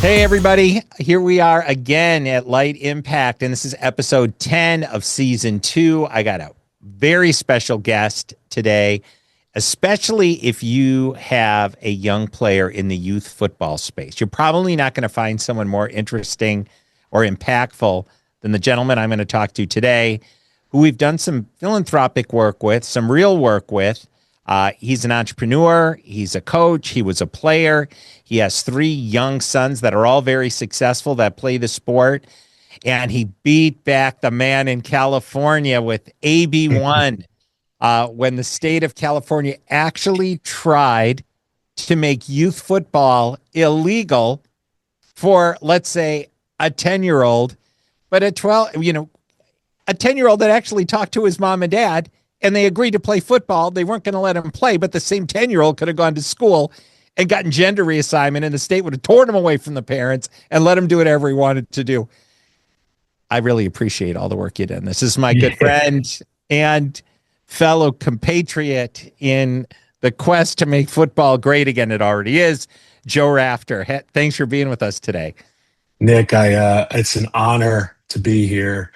Hey, everybody. Here we are again at Light Impact, and this is episode 10 of season 2. I got a very special guest today, especially if you have a young player in the youth football space. You're probably not going to find someone more interesting or impactful than the gentleman I'm going to talk to today, who we've done some philanthropic work with, some real work with. He's an entrepreneur. He's a coach. He was a player. He has 3 young sons that are all very successful that play the sport. And he beat back the man in California with AB1 when the state of California actually tried to make youth football illegal for, let's say, a 10-year-old, but a 10-year-old that actually talked to his mom and dad, and they agreed to play football. They weren't going to let him play, but the same 10-year-old could have gone to school and gotten gender reassignment, and the state would have torn him away from the parents and let him do whatever he wanted to do. I really appreciate all the work you did. This is my good friend and fellow compatriot in the quest to make football great again. It already is. Joe Rafter. Thanks for being with us today. Nick, it's an honor to be here.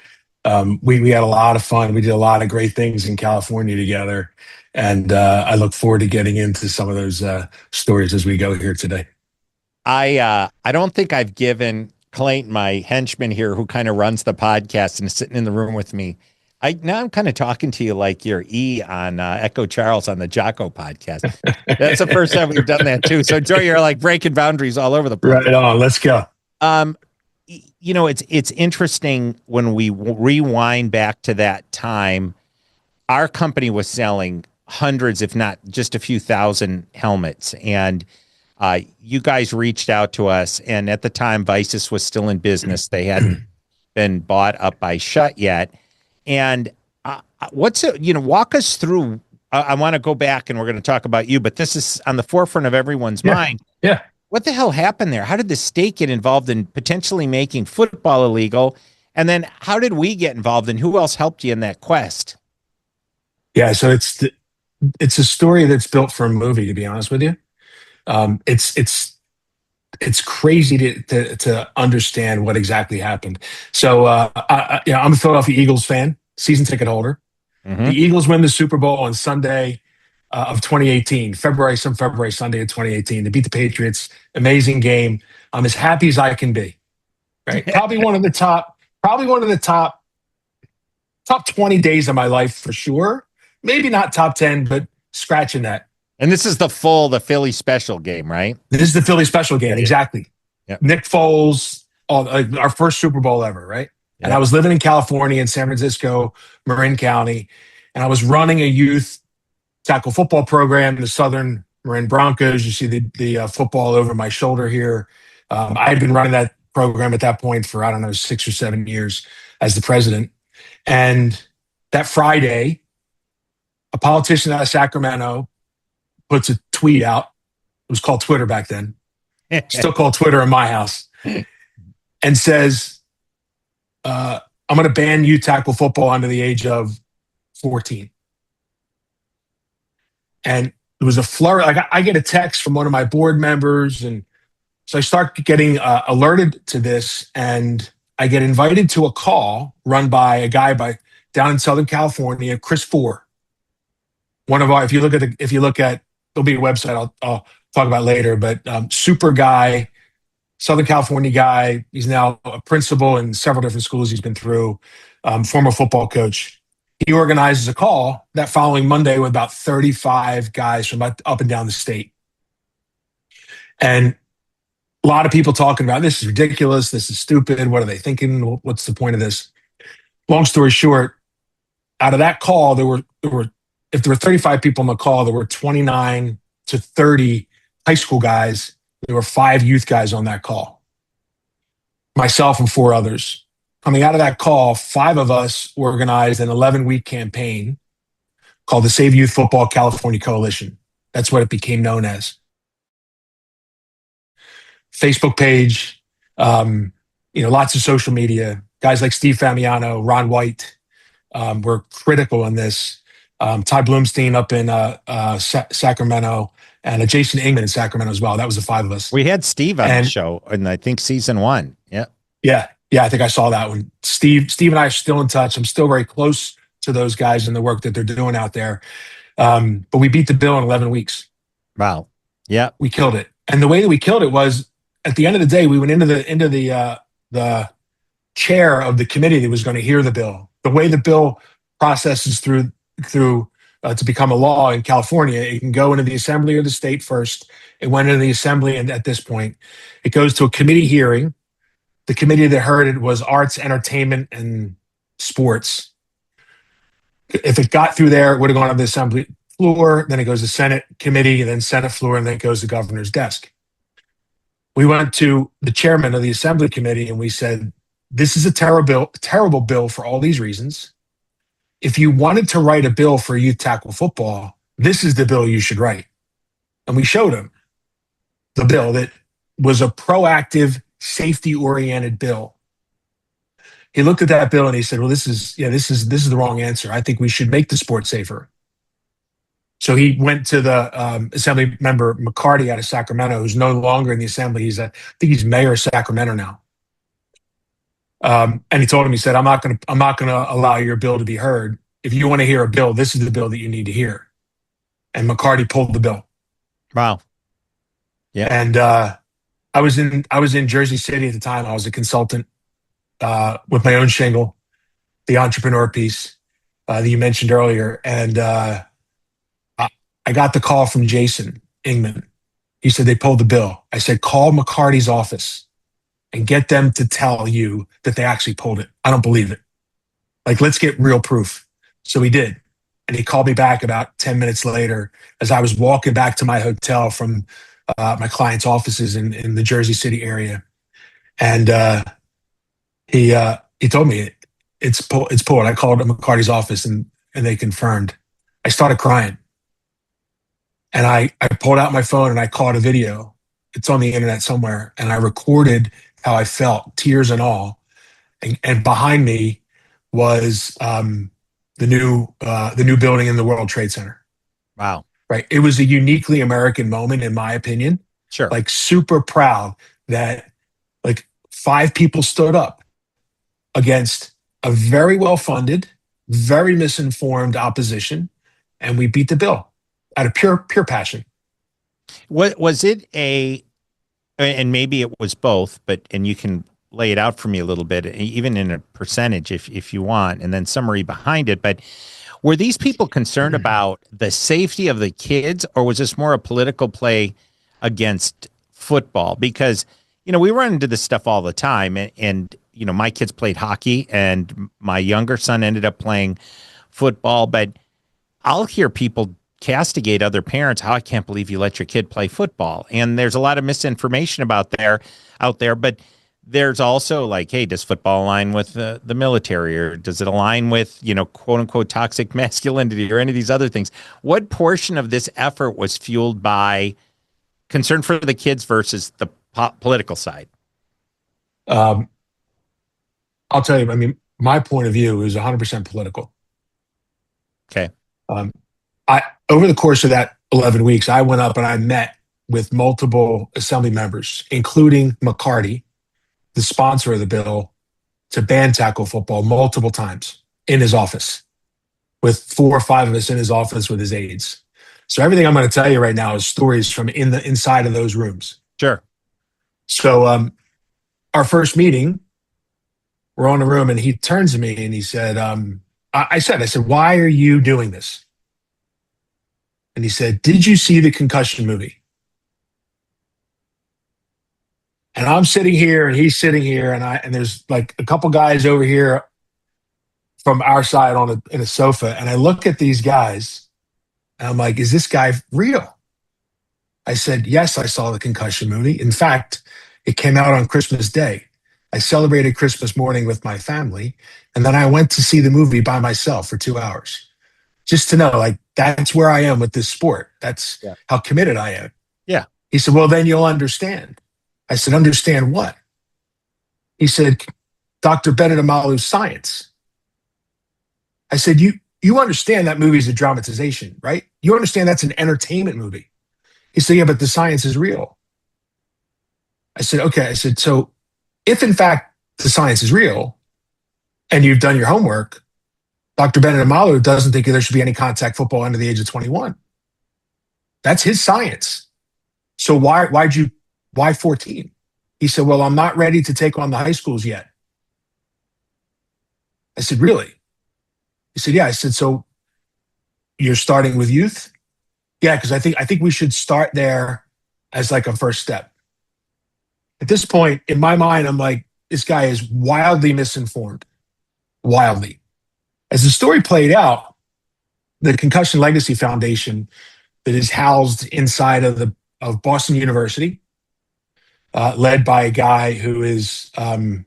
We had a lot of fun. We did a lot of great things in California together. And I look forward to getting into some of those stories as we go here today. I don't think I've given Clayton, my henchman here, who kind of runs the podcast and is sitting in the room with me. Now I'm kind of talking to you like you're E on Echo Charles on the Jocko podcast. That's the first time we've done that too. So Joe, you're like breaking boundaries all over the place. Right on. Let's go. It's interesting when we rewind back to that time. Our company was selling hundreds, if not just a few thousand helmets, and you guys reached out to us. And at the time, Visus was still in business; they hadn't been bought up by Shut yet. And walk us through. I want to go back, and we're going to talk about you, but this is on the forefront of everyone's mind. Yeah. What the hell happened there? How did the state get involved in potentially making football illegal? And then how did we get involved, and who else helped you in that quest? Yeah, so it's a story that's built for a movie, to be honest with you. It's crazy to understand what exactly happened. So I'm a Philadelphia Eagles fan, season ticket holder. Mm-hmm. The Eagles win the Super Bowl on Sunday of 2018, February Sunday of 2018. They beat the Patriots. Amazing game. I'm as happy as I can be. Right? Probably one of the top 20 days of my life for sure. Maybe not top 10, but scratching that. And this is the Philly special game, right? This is the Philly special game, exactly. Yep. Nick Foles, our first Super Bowl ever, right? Yep. And I was living in California in San Francisco, Marin County, and I was running a youth tackle football program in the Southern Marin Broncos. You see the football over my shoulder here. I had been running that program at that point for, 6 or 7 years as the president. And that Friday, a politician out of Sacramento puts a tweet out. It was called Twitter back then. Still called Twitter in my house. And says, I'm going to ban youth tackle football under the age of 14. And it was a flurry. Like I get a text from one of my board members, and so I start getting alerted to this, and I get invited to a call run by a guy down in Southern California, Chris Four. One of our, if you look at, there'll be a website I'll talk about later, but super guy, Southern California guy. He's now a principal in several different schools he's been through. Former football coach. He organizes a call that following Monday with about 35 guys from up and down the state. And a lot of people talking about, this is ridiculous, this is stupid, what are they thinking, what's the point of this? Long story short, out of that call, if there were 35 people on the call, there were 29 to 30 high school guys. There were 5 youth guys on that call. Myself and 4 others. Coming out of that call, 5 of us organized an 11-week campaign called the Save Youth Football California Coalition. That's what it became known as. Facebook page, lots of social media. Guys like Steve Famiano, Ron White were critical in this. Ty Bloomstein up in Sacramento, and Jason Ingman in Sacramento as well. That was the five of us. We had Steve on the And show, and I think season 1. Yeah. yeah, I think I saw that one. Steve and I are still in touch. I'm still very close to those guys and the work that they're doing out there. But we beat the bill in 11 weeks. Wow. Yeah. We killed it. And the way that we killed it was, at the end of the day, we went into the chair of the committee that was going to hear the bill. The way the bill processes through to become a law in California, it can go into the assembly or the state first. It went into the assembly, and at this point, it goes to a committee hearing. The committee that heard it was Arts, Entertainment, and Sports. If it got through there, it would have gone to the assembly floor. Then it goes to Senate committee, and then Senate floor, and then it goes to governor's desk. We went to the chairman of the assembly committee, and we said, this is a terrible bill for all these reasons. If you wanted to write a bill for youth tackle football, this is the bill you should write. And we showed him the bill that was a proactive, safety-oriented bill. He looked at that bill and he said, well, this is the wrong answer. I think we should make the sport safer. So he went to the assembly member McCarty out of Sacramento, who's no longer in the assembly. I think he's mayor of Sacramento now. And he told him, he said, I'm not going to allow your bill to be heard. If you want to hear a bill, this is the bill that you need to hear. And McCarty pulled the bill. Wow. Yeah. And I was in Jersey City at the time. I was a consultant with my own shingle, the entrepreneur piece that you mentioned earlier. And I got the call from Jason Ingman. He said they pulled the bill. I said, call McCarty's office and get them to tell you that they actually pulled it. I don't believe it. Like, let's get real proof. So he did. And he called me back about 10 minutes later as I was walking back to my hotel from my client's offices in the Jersey City area. And he told me it's pulled. I called McCarty's office and they confirmed. I started crying. And I pulled out my phone and I caught a video. It's on the internet somewhere. And I recorded how I felt, tears and all. And behind me was the new building in the World Trade Center. Wow. Right. It was a uniquely American moment, in my opinion. Sure. Like, super proud that like 5 people stood up against a very well-funded, very misinformed opposition, and we beat the bill out of pure passion. What was it and maybe it was both, and you can lay it out for me a little bit, even in a percentage if you want, and then summary behind it. But were these people concerned about the safety of the kids, or was this more a political play against football? Because, we run into this stuff all the time, and my kids played hockey and my younger son ended up playing football, but I'll hear people castigate other parents. How, I can't believe you let your kid play football. And there's a lot of misinformation out there, but there's also like, hey, does football align with the military, or does it align with, quote unquote, toxic masculinity, or any of these other things? What portion of this effort was fueled by concern for the kids versus the political side? I'll tell you, I mean, my point of view is 100% political. Okay. Over the course of that 11 weeks, I went up and I met with multiple assembly members, including McCarty, the sponsor of the bill, to ban tackle football multiple times in his office, with 4 or 5 of us in his office with his aides. So everything I'm going to tell you right now is stories from inside of those rooms. Sure. So our first meeting, we're on the room, and he turns to me and he said, I said, why are you doing this? And he said, did you see the concussion movie? And I'm sitting here and he's sitting here, and there's like a couple guys over here from our side in a sofa. And I look at these guys and I'm like, is this guy real? I said, yes, I saw the concussion movie. In fact, it came out on Christmas Day. I celebrated Christmas morning with my family, and then I went to see the movie by myself for 2 hours, just to know, like, that's where I am with this sport. That's how committed I am. Yeah. He said, well, then you'll understand. I said, understand what? He said, Dr. Bennett Amalu's science. I said, you you understand that movie is a dramatization, right? You understand that's an entertainment movie. He said, yeah, but the science is real. I said, okay. I said, so if in fact the science is real and you've done your homework, Dr. Bennett Amalu doesn't think there should be any contact football under the age of 21. That's his science. So why 14? He said, well, I'm not ready to take on the high schools yet. I said, really? He said, yeah. I said, so you're starting with youth? Yeah, because I think we should start there as like a first step. At this point, in my mind, I'm like, this guy is wildly misinformed. Wildly. As the story played out, the Concussion Legacy Foundation that is housed inside of Boston University, led by a guy who is a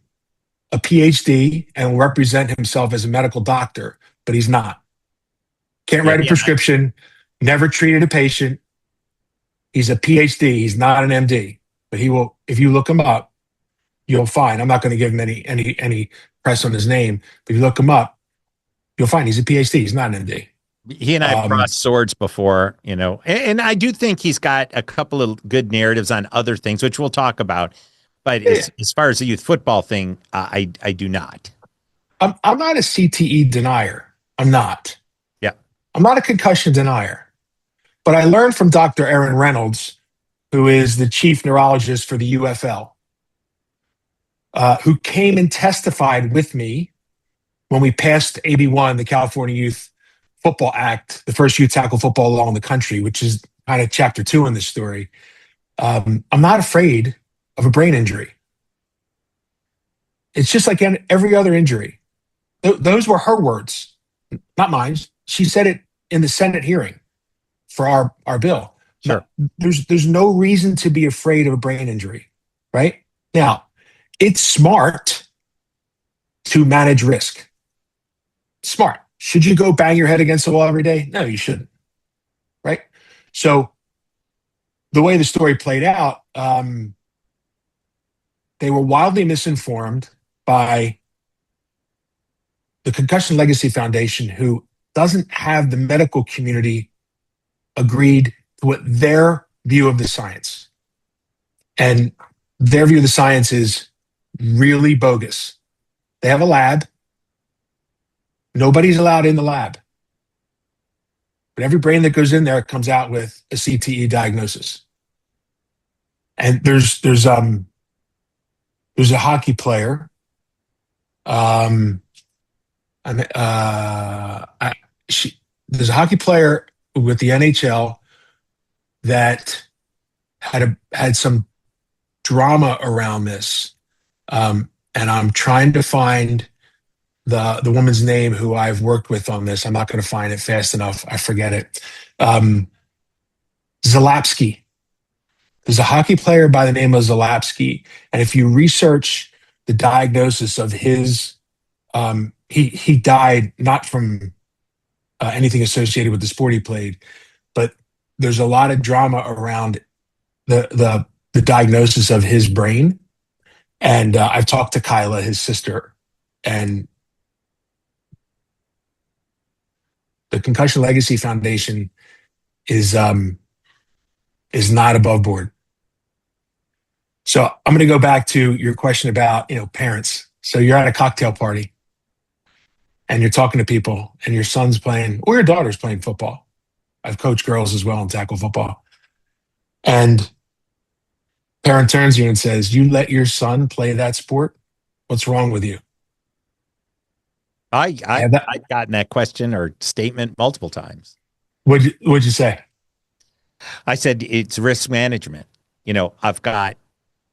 PhD and will represent himself as a medical doctor, but he's not. Can't write a prescription, never treated a patient. He's a PhD. He's not an MD, but he will. If you look him up, you'll find. I'm not going to give him any press on his name, but if you look him up, you'll find he's a PhD. He's not an MD. He and I have crossed swords before, and I do think he's got a couple of good narratives on other things, which we'll talk about. But as far as the youth football thing, I do not. I'm not a CTE denier. I'm not. Yeah. I'm not a concussion denier. But I learned from Dr. Aaron Reynolds, who is the chief neurologist for the UFL, who came and testified with me when we passed AB1, the California Youth Football Act, the first youth tackle football law in the country, which is kind of chapter 2 in this story. I'm not afraid of a brain injury. It's just like every other injury. Those were her words, not mine. She said it in the Senate hearing for our bill. Sure. There's no reason to be afraid of a brain injury, right? Now, it's smart to manage risk. Smart. Should you go bang your head against the wall every day? No, you shouldn't, right? So the way the story played out, they were wildly misinformed by the Concussion Legacy Foundation, who doesn't have the medical community agreed to what their view of the science. And their view of the science is really bogus. They have a lab. Nobody's allowed in the lab. But every brain that goes in there comes out with a CTE diagnosis. And there's a hockey player. There's a hockey player with the NHL that had some drama around this, and I'm trying to find the woman's name who I've worked with on this. I'm not going to find it fast enough. I forget it. Zalapsky. There's a hockey player by the name of Zalapsky, and if you research the diagnosis of his, he died not from anything associated with the sport he played, but there's a lot of drama around the diagnosis of his brain. And I've talked to Kyla, his sister, and the Concussion Legacy Foundation is not above board. So I'm going to go back to your question about, parents. So you're at a cocktail party and you're talking to people and your son's playing, or your daughter's playing football. I've coached girls as well in tackle football. And parent turns to you and says, "You let your son play that sport? What's wrong with you?" I've gotten that question or statement multiple times. What'd you say? I said, it's risk management. I've got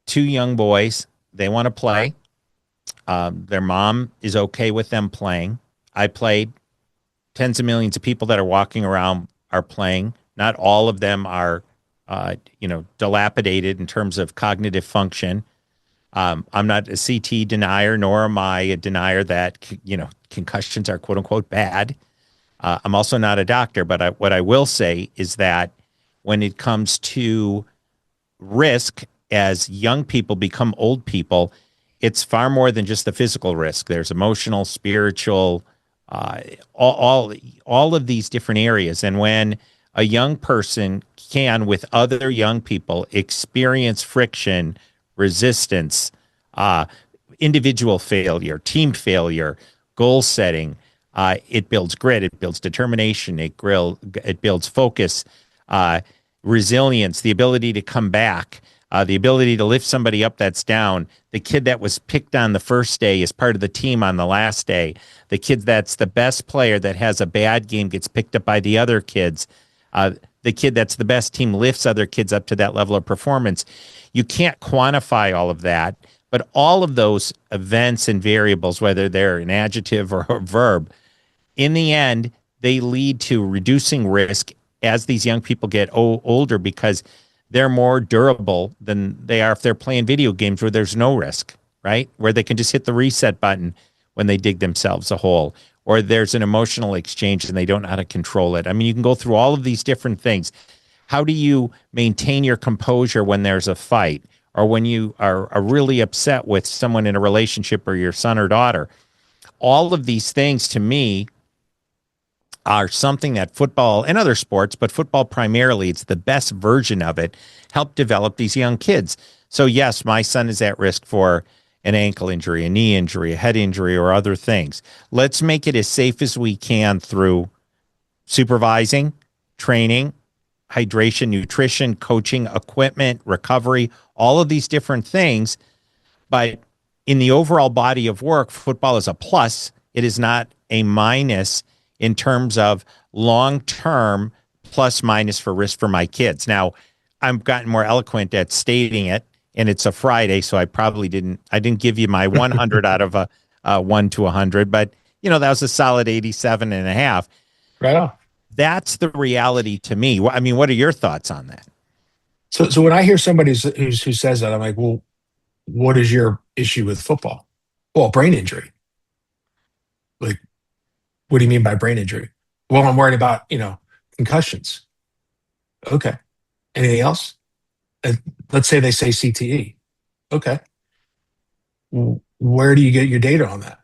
2 young boys. They want to play. Their mom is okay with them playing. I played. Tens of millions of people that are walking around are playing. Not all of them are, dilapidated in terms of cognitive function. I'm not a CT denier, nor am I a denier that, concussions are quote unquote bad. I'm also not a doctor, but what I will say is that when it comes to risk, as young people become old people, it's far more than just the physical risk. There's emotional, spiritual, uh, all of these different areas. And when a young person can, with other young people, experience friction, resistance, uh, individual failure, team failure, goal setting, it builds grit, it builds determination, it builds focus, uh, resilience, the ability to come back, the ability to lift somebody up that's down. The kid that was picked on the first day is part of the team on the last day. The kid that's the best player that has a bad game gets picked up by the other kids. The kid that's the best team lifts other kids up to that level of performance. You can't quantify all of that, but all of those events and variables, whether they're an adjective or a verb, in the end, they lead to reducing risk as these young people get older because they're more durable than they are if they're playing video games where there's no risk, right? Where they can just hit the reset button when they dig themselves a hole, or there's an emotional exchange and they don't know how to control it. I mean, you can go through all of these different things. How do you maintain your composure when there's a fight, or when you are really upset with someone in a relationship or your son or daughter? All of these things to me are something that football and other sports, but football primarily, it's the best version of it, help develop these young kids. So yes, my son is at risk for an ankle injury, a knee injury, a head injury, or other things. Let's make it as safe as we can through supervising, training, hydration, nutrition, coaching, equipment, recovery, all of these different things. But in the overall body of work, football is a plus. It is not a minus in terms of long-term plus minus for risk for my kids. Now, I've gotten more eloquent at stating it, and it's a Friday, so I didn't give you my 100 out of a 1 to 100, but that was a solid 87 and a half. Right on. That's the reality to me. I mean, what are your thoughts on that? So when I hear somebody who says that, I'm like, well, what is your issue with football? Well, brain injury. Like, what do you mean by brain injury? Well, I'm worried about, concussions. Okay. Anything else? Let's say they say CTE. Okay. Where do you get your data on that?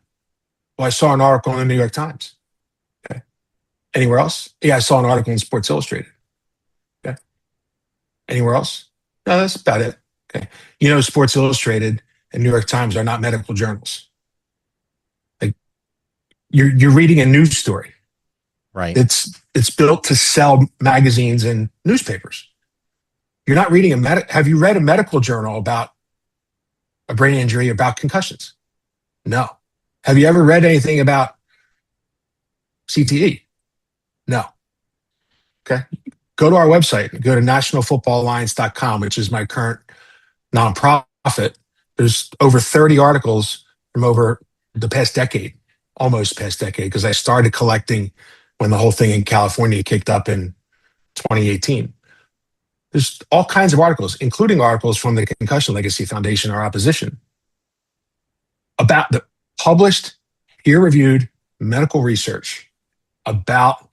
Well, I saw an article in the New York Times. Okay. Anywhere else? Yeah, I saw an article in Sports Illustrated. Okay. Anywhere else? No, that's about it. Okay. Sports Illustrated and New York Times are not medical journals. Like, you're reading a news story. Right. It's built to sell magazines and newspapers. You're not reading have you read a medical journal about a brain injury, about concussions? No. Have you ever read anything about CTE? No. Okay. Go to our website, go to nationalfootballalliance.com, which is my current nonprofit. There's over 30 articles from over the past decade, almost past decade, because I started collecting when the whole thing in California kicked up in 2018. There's all kinds of articles, including articles from the Concussion Legacy Foundation, our opposition, about the published, peer-reviewed medical research about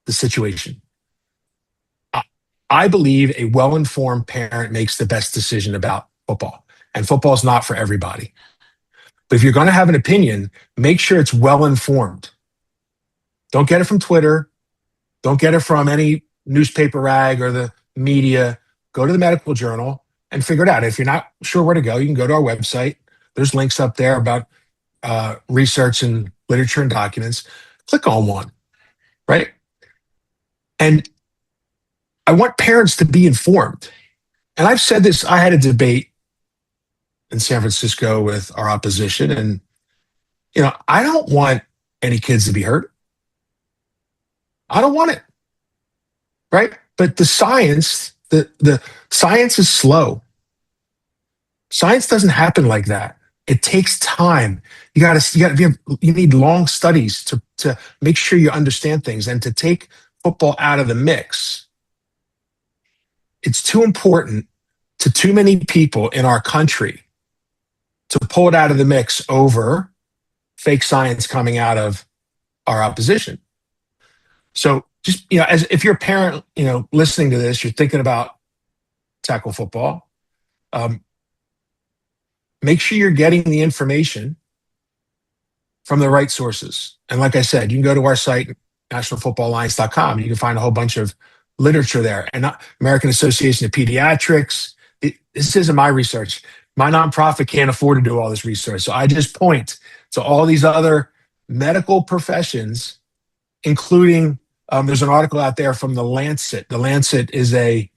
the situation. I believe a well-informed parent makes the best decision about football, and football is not for everybody. But if you're going to have an opinion, make sure it's well-informed. Don't get it from Twitter. Don't get it from any newspaper rag or the media. Go to the medical journal and figure it out. If you're not sure where to go, you can go to our website. There's links up there about research and literature and documents. Click on one, right? And I want parents to be informed. And I've said this, I had a debate in San Francisco with our opposition, and I don't want any kids to be hurt. I don't want it. Right? But the science is slow. Science doesn't happen like that. It takes time. You need long studies to make sure you understand things, and to take football out of the mix. It's too important to too many people in our country to pull it out of the mix over fake science coming out of our opposition. So just, as if you're a parent, listening to this, you're thinking about tackle football. Make sure you're getting the information from the right sources. And like I said, you can go to our site, nationalfootballalliance.com. You can find a whole bunch of literature there. And American Association of Pediatrics. This isn't my research. My nonprofit can't afford to do all this research. So I just point to all these other medical professions, including there's an article out there from the Lancet. The Lancet is a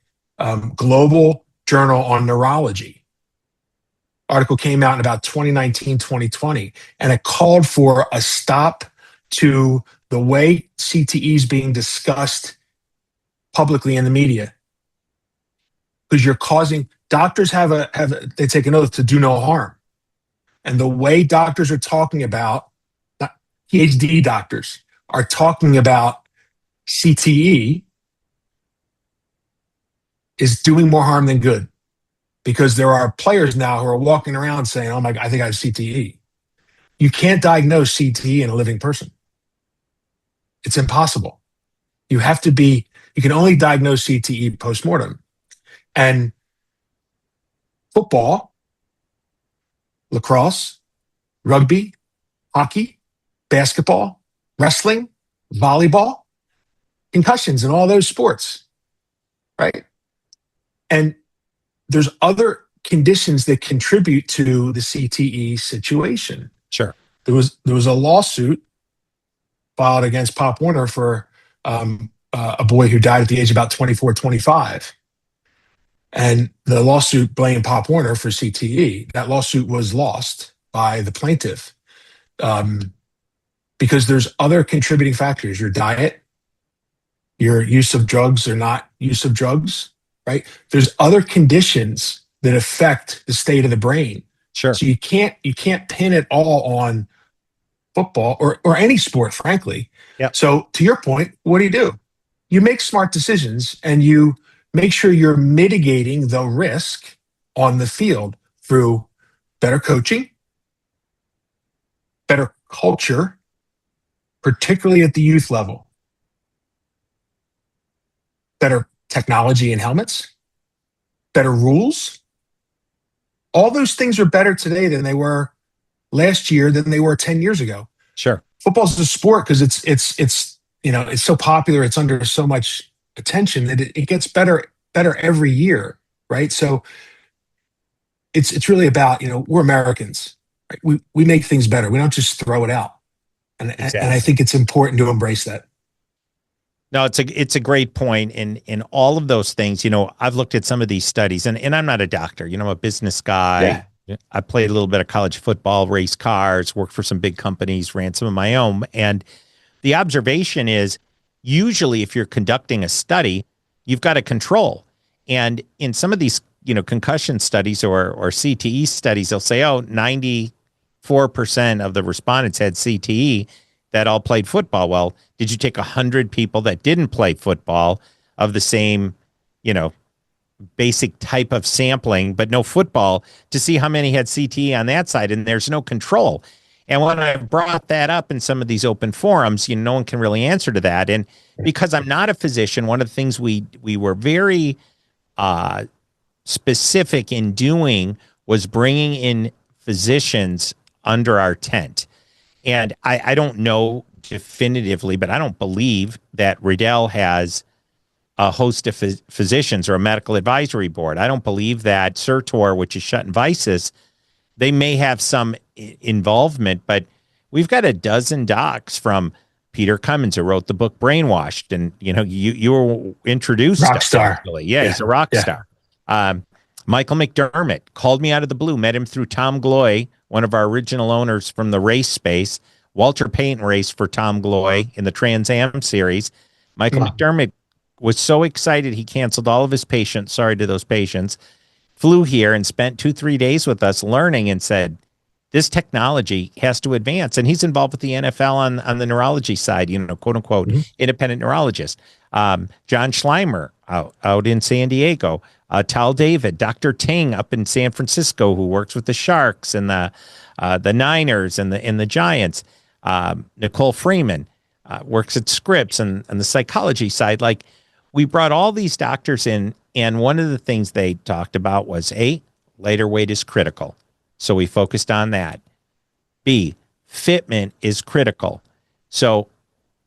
global journal on neurology. Article came out in about 2019, 2020, and it called for a stop to the way CTE is being discussed publicly in the media. Because you're causing, doctors they take an oath to do no harm. And the way doctors are talking about, not PhD doctors, are talking about CTE is doing more harm than good, because there are players now who are walking around saying, oh my God, I think I have CTE. You can't diagnose CTE in a living person. It's impossible. You can only diagnose CTE postmortem. And football, lacrosse, rugby, hockey, basketball, wrestling, volleyball, concussions in all those sports, right? And there's other conditions that contribute to the CTE situation. Sure. There was a lawsuit filed against Pop Warner for a boy who died at the age of about 24, 25. And the lawsuit blamed Pop Warner for CTE. That lawsuit was lost by the plaintiff because there's other contributing factors: your diet, your use of drugs or not use of drugs, right? There's other conditions that affect the state of the brain. Sure. So you can't pin it all on football or any sport, frankly. Yep. So to your point, what do? You make smart decisions and you make sure you're mitigating the risk on the field through better coaching, better culture, particularly at the youth level, better technology and helmets, better rules. All those things are better today than they were last year, than they were 10 years ago. Sure. Football's a sport because it's so popular, it's under so much attention that it gets better every year, right? So it's really about, we're Americans, right? We make things better. We don't just throw it out. Exactly. And I think it's important to embrace that. No, it's a great point. In all of those things, I've looked at some of these studies, and I'm not a doctor, I'm a business guy. Yeah. I played a little bit of college football, raced cars, worked for some big companies, ran some of my own. And the observation is, usually if you're conducting a study, you've got a control. And in some of these, concussion studies or CTE studies, they'll say, 94% of the respondents had CTE that all played football. Well, did you take 100 people that didn't play football of the same, basic type of sampling, but no football, to see how many had CTE on that side? And there's no control. And when I brought that up in some of these open forums, no one can really answer to that. And because I'm not a physician, one of the things we were very specific in doing was bringing in physicians under our tent. And I don't know definitively, but I don't believe that Riddell has a host of physicians or a medical advisory board. I don't believe that Certor, which is Schutt and Weiss's, they may have some involvement, but we've got a dozen docs, from Peter Cummins, who wrote the book Brainwashed, and you were introduced. Rock star. Yeah, he's a rock star. Michael McDermott called me out of the blue, met him through Tom Gloy, one of our original owners from the race space. Walter Payton raced for Tom Gloy in the Trans Am series. Michael McDermott was so excited he canceled all of his patients. Sorry to those patients. Flew here and spent 2-3 days with us learning, and said, this technology has to advance. And he's involved with the NFL on the neurology side, quote unquote, independent neurologist. John Schleimer out in San Diego, Tal David, Dr. Ting up in San Francisco, who works with the Sharks and the Niners and the Giants. Nicole Freeman works at Scripps and the psychology side. Like, we brought all these doctors in, and one of the things they talked about was, A, lighter weight is critical. So we focused on that. B, fitment is critical. So,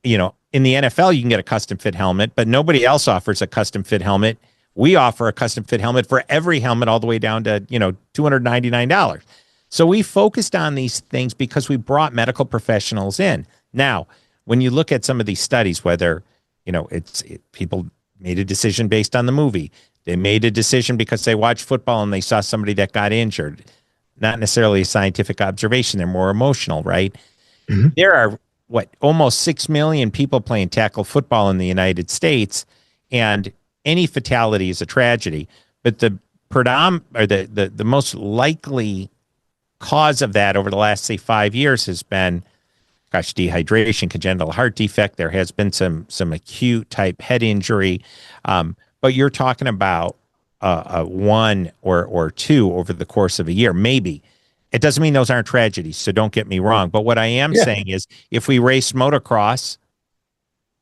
in the NFL, you can get a custom fit helmet, but nobody else offers a custom fit helmet. We offer a custom fit helmet for every helmet all the way down to, $299. So we focused on these things because we brought medical professionals in. Now, when you look at some of these studies, whether, people made a decision based on the movie, they made a decision because they watched football and they saw somebody that got injured, not necessarily a scientific observation. They're more emotional, right? Mm-hmm. There are almost 6 million people playing tackle football in the United States, and any fatality is a tragedy. But the most likely cause of that over the last, say, 5 years has been, dehydration, congenital heart defect. There has been some acute type head injury, but you're talking about one or two over the course of a year, maybe. It doesn't mean those aren't tragedies, so don't get me wrong. But what I am saying is, if we raced motocross,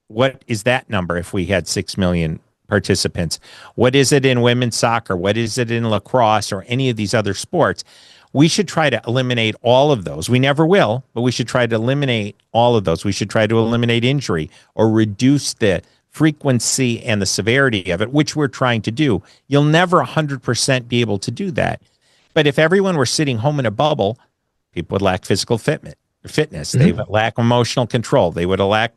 what is that number if we had 6 million participants? What is it in women's soccer? What is it in lacrosse or any of these other sports? We should try to eliminate all of those. We never will, but we should try to eliminate all of those. We should try to eliminate injury or reduce the frequency and the severity of it, which we're trying to do. You'll never 100% be able to do that. But if everyone were sitting home in a bubble, people would lack physical fitness. Mm-hmm. They would lack emotional control. They would lack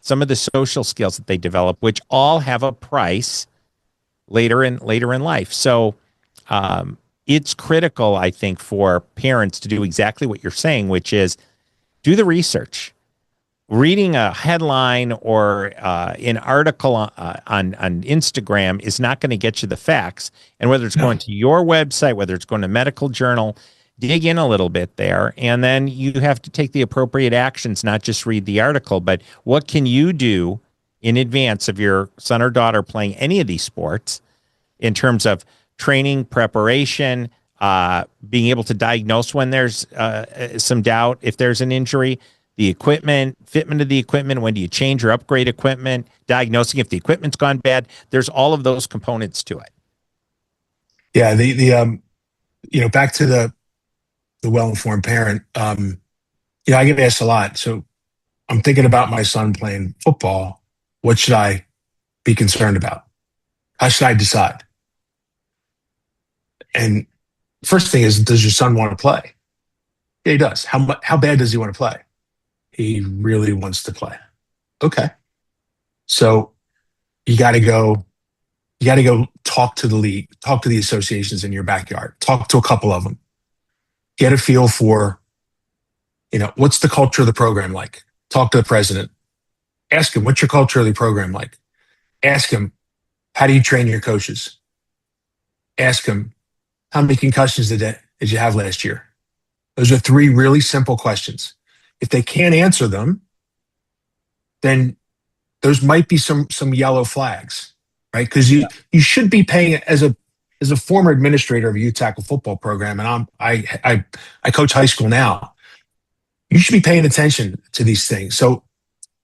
some of the social skills that they develop, which all have a price later in life. So it's critical, I think, for parents to do exactly what you're saying, which is do the research. Reading a headline or an article on Instagram is not going to get you the facts. And whether it's going to your website, whether it's going to medical journal, dig in a little bit there. And then you have to take the appropriate actions, not just read the article, but what can you do in advance of your son or daughter playing any of these sports in terms of training, preparation, being able to diagnose when there's some doubt, if there's an injury, the equipment, fitment of the equipment, when do you change or upgrade equipment, diagnosing if the equipment's gone bad. There's all of those components to it. Yeah, back to the well-informed parent, I get asked a lot. So I'm thinking about my son playing football. What should I be concerned about? How should I decide? And first thing is, does your son want to play? Yeah, he does. How bad does he want to play? He really wants to play. Okay. So you got to go talk to the league, talk to the associations in your backyard, talk to a couple of them, get a feel for, what's the culture of the program like? Talk to the president. Ask him, what's your culture of the program like? Ask him, how do you train your coaches? Ask him, how many concussions did you have last year? Those are 3 really simple questions. If they can't answer them, then those might be some yellow flags, right? Because you should be paying, as a former administrator of a youth tackle football program, and I coach high school now. You should be paying attention to these things. So,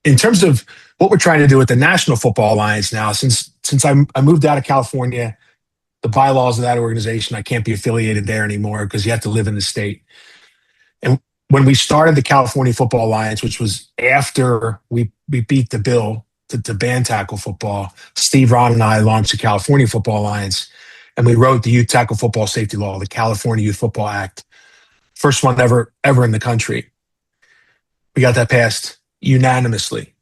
in terms of what we're trying to do with the National Football Alliance now, since I moved out of California, the bylaws of that organization, I can't be affiliated there anymore because you have to live in the state. And when we started the California Football Alliance, which was after we beat the bill to ban tackle football, Steve Ron and I launched the California Football Alliance, and we wrote the Youth Tackle Football Safety Law, the California Youth Football Act, first one ever in the country. We got that passed unanimously,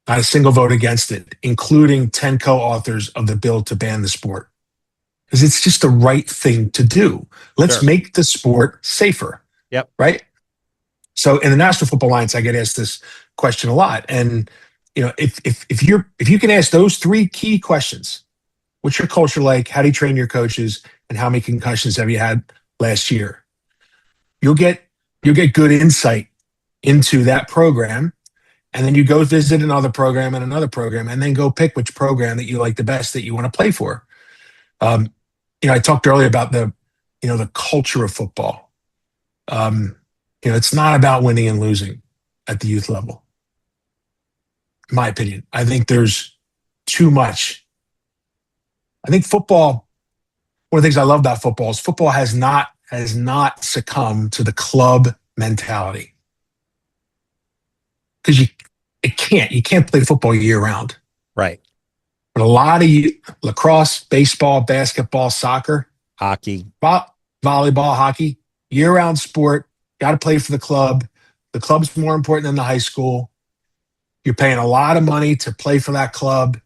not a single vote against it, including 10 co-authors of the bill to ban the sport. Because it's just the right thing to do. Let's make the sport safer. Yep. Right? So in the National Football Alliance, I get asked this question a lot. And if you can ask those 3 key questions, what's your culture like? How do you train your coaches? And how many concussions have you had last year? You'll get good insight into that program. And then you go visit another program and then go pick which program that you like the best that you want to play for. I talked earlier about the culture of football. It's not about winning and losing at the youth level. In my opinion, I think there's too much. I think football, one of the things I love about football is football has not succumbed to the club mentality. because you can't play football year round. Right. But a lot of lacrosse, baseball, basketball, soccer, Hockey. volleyball, hockey, year round sport. Got to play for the club. The club's more important than the high school. You're paying a lot of money to play for that club.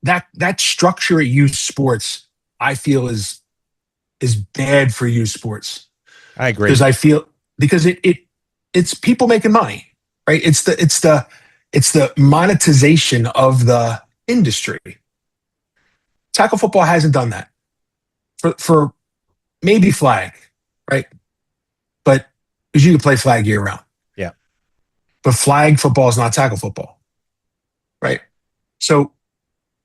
That structure at youth sports, I feel is bad for youth sports. I agree. Because I feel because it's people making money, right? It's the monetization of the industry. Tackle football hasn't done that for maybe flag, right? But because you can play flag year round. Yeah. But flag football is not tackle football, right? So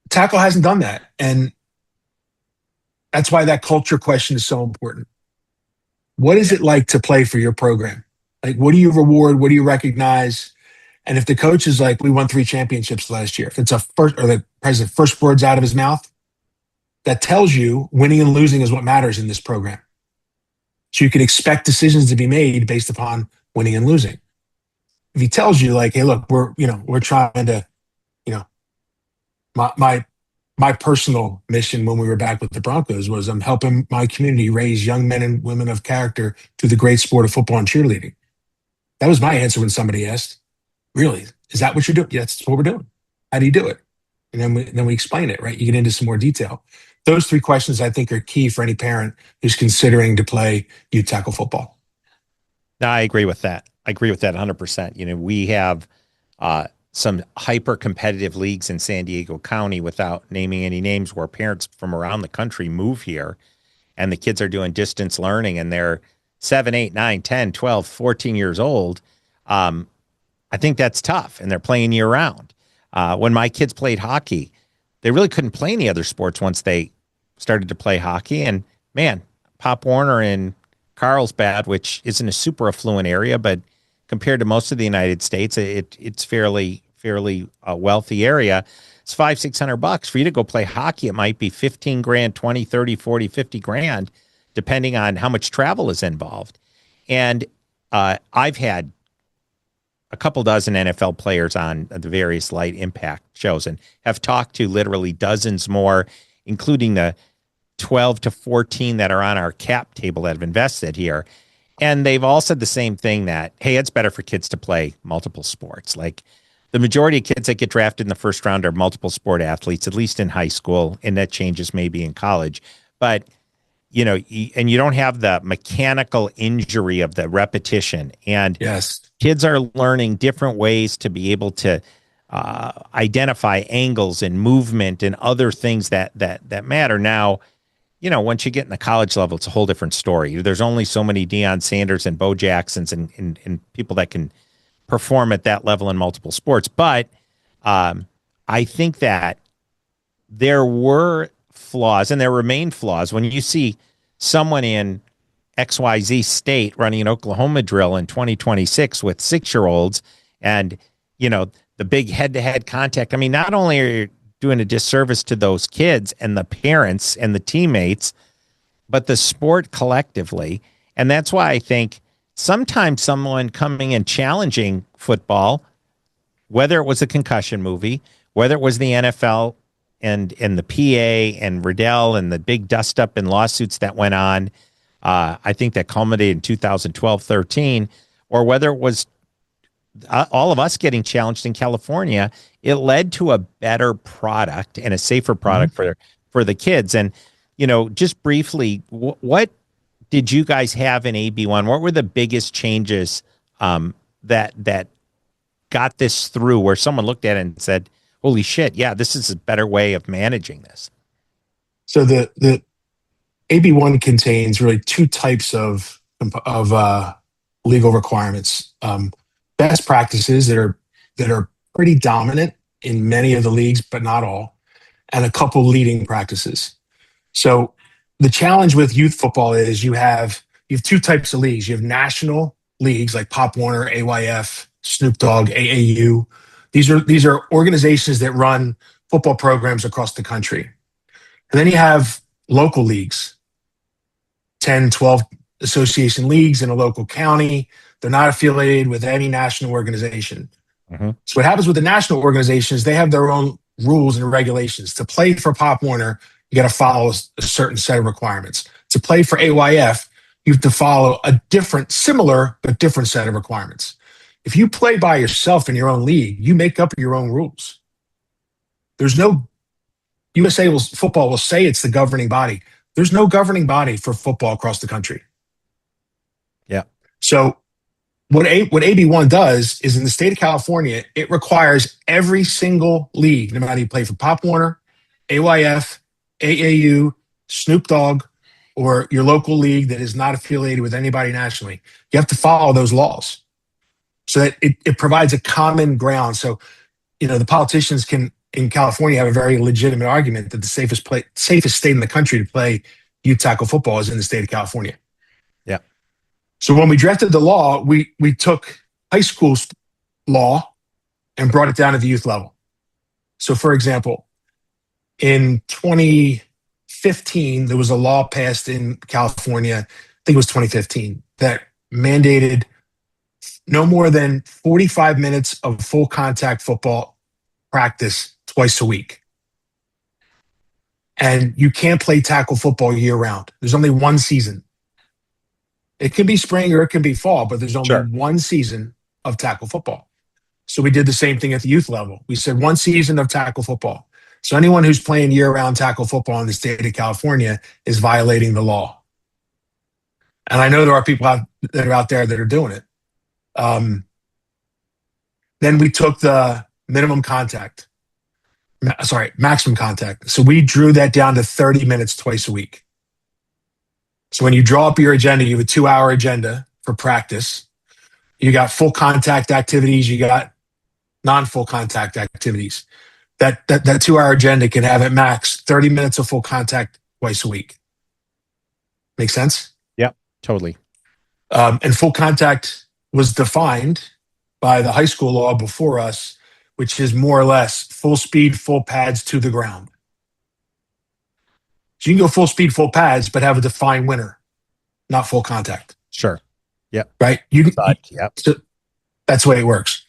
tackle hasn't done that. And that's why that culture question is so important. What is it like to play for your program? Like, what do you reward? What do you recognize? And if the coach is like, we won 3 championships last year, if it's a first, or the president first words out of his mouth, that tells you winning and losing is what matters in this program. So you can expect decisions to be made based upon winning and losing. If he tells you like, hey, look, we're trying to, you know, my personal mission when we were back with the Broncos was I'm helping my community raise young men and women of character through the great sport of football and cheerleading. That was my answer when somebody asked, really, is that what you're doing? Yeah, that's what we're doing. How do you do it? And then we explain it, right? You get into some more detail. Those 3 questions I think are key for any parent who's considering to play youth tackle football. No, I agree with that. I agree with that 100%. We have some hyper competitive leagues in San Diego County, without naming any names, where parents from around the country move here and the kids are doing distance learning and they're 7, 8, 9, 10, 12, 14 years old. I think that's tough, and they're playing year round. When my kids played hockey, they really couldn't play any other sports once they started to play hockey. And man, Pop Warner in Carlsbad, which isn't a super affluent area, but compared to most of the United States, it's fairly wealthy area. It's $500-600 for you to go play hockey. It might be 15 grand, 20, 30, 40, 50 grand, depending on how much travel is involved. And I've had a couple dozen NFL players on the various light impact shows and have talked to literally dozens more, including the 12 to 14 that are on our cap table that have invested here. And they've all said the same thing, that, hey, it's better for kids to play multiple sports. Like, the majority of kids that get drafted in the first round are multiple sport athletes, at least in high school, and that changes maybe in college. But, and you don't have the mechanical injury of the repetition. And yes, kids are learning different ways to be able to identify angles and movement and other things that matter. Now, once you get in the college level, it's a whole different story. There's only so many Deion Sanders and Bo Jacksons and people that can perform at that level in multiple sports. But I think that there were flaws, and there remain flaws, when you see someone in XYZ state running an Oklahoma drill in 2026 with 6-year-olds and, the big head-to-head contact. I mean, not only are you doing a disservice to those kids and the parents and the teammates, but the sport collectively. And that's why I think sometimes someone coming and challenging football, whether it was a concussion movie, whether it was the NFL and the PA and Riddell and the big dust up and lawsuits that went on, I think that culminated in 2012-13, or whether it was all of us getting challenged in California, it led to a better product and a safer product for the kids. And, just briefly, what did you guys have in AB1? What were the biggest changes that got this through, where someone looked at it and said, holy shit, yeah, this is a better way of managing this? So the AB1 contains really 2 types of legal requirements. Best practices that are pretty dominant in many of the leagues, but not all, and a couple leading practices. So the challenge with youth football is you have 2 types of leagues. You have national leagues like Pop Warner, AYF, Snoop Dogg, AAU. These are organizations that run football programs across the country. And then you have local leagues, 10, 12 association leagues in a local county. They're not affiliated with any national organization. Mm-hmm. So what happens with the national organizations, they have their own rules and regulations. To play for Pop Warner, you got to follow a certain set of requirements. To play for AYF, you have to follow a different, similar, but different set of requirements. If you play by yourself in your own league, you make up your own rules. There's no football will say it's the governing body. There's no governing body for football across the country. Yeah. So what AB1 does is in the state of California, it requires every single league, no matter you play for Pop Warner, AYF, AAU, Snoop Dogg, or your local league that is not affiliated with anybody nationally, you have to follow those laws so that it provides a common ground. So, the politicians in California have a very legitimate argument that the safest state in the country to play youth tackle football is in the state of California. Yeah. So when we drafted the law, we took high school law and brought it down to the youth level. So, for example, in 2015, there was a law passed in California, I think it was 2015, that mandated no more than 45 minutes of full contact football practice twice a week. And you can't play tackle football year round. There's only one season. It can be spring or it can be fall, but there's only one season of tackle football. So we did the same thing at the youth level. We said one season of tackle football. So anyone who's playing year-round tackle football in the state of California is violating the law. And I know there are people that are out there that are doing it. Then we took the maximum contact. So we drew that down to 30 minutes twice a week. So when you draw up your agenda, you have a 2-hour agenda for practice. You got full contact activities. You got non-full contact activities. That 2-hour agenda can have at max 30 minutes of full contact twice a week. Make sense? Yep, totally. And full contact was defined by the high school law before us, which is more or less full speed, full pads to the ground. So you can go full speed, full pads, but have a defined winner, not full contact. Sure. Yep. Right? Yep. So that's the way it works.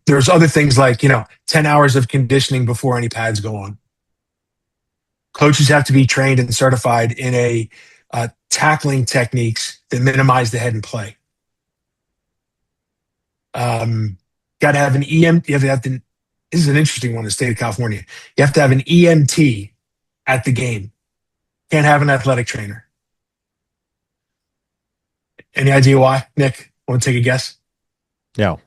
There's other things like, 10 hours of conditioning before any pads go on. Coaches have to be trained and certified in a tackling techniques that minimize the head and play. Got to have an this is an interesting one in the state of California. You have to have an EMT at the game. Can't have an athletic trainer. Any idea why, Nick? Want to take a guess? No.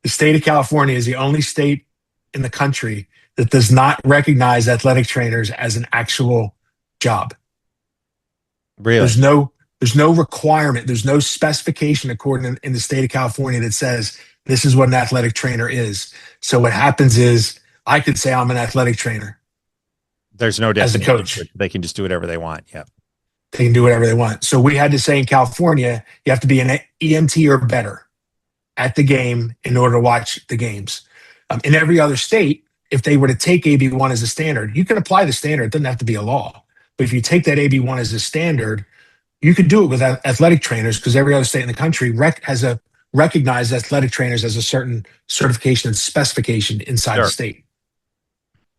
The state of California is the only state in the country that does not recognize athletic trainers as an actual job. Really? There's no requirement. There's no specification according in the state of California that says this is what an athletic trainer is. So what happens is I could say I'm an athletic trainer. There's no definition. As a coach. They can just do whatever they want. Yep. They can do whatever they want. So we had to say in California, you have to be an EMT or better at the game in order to watch the games. In every other state, if they were to take AB1 as a standard, you can apply the standard. It doesn't have to be a law. But if you take that AB1 as a standard, you could do it with athletic trainers because every other state in the country has a recognized athletic trainers as a certain certification and specification inside the state.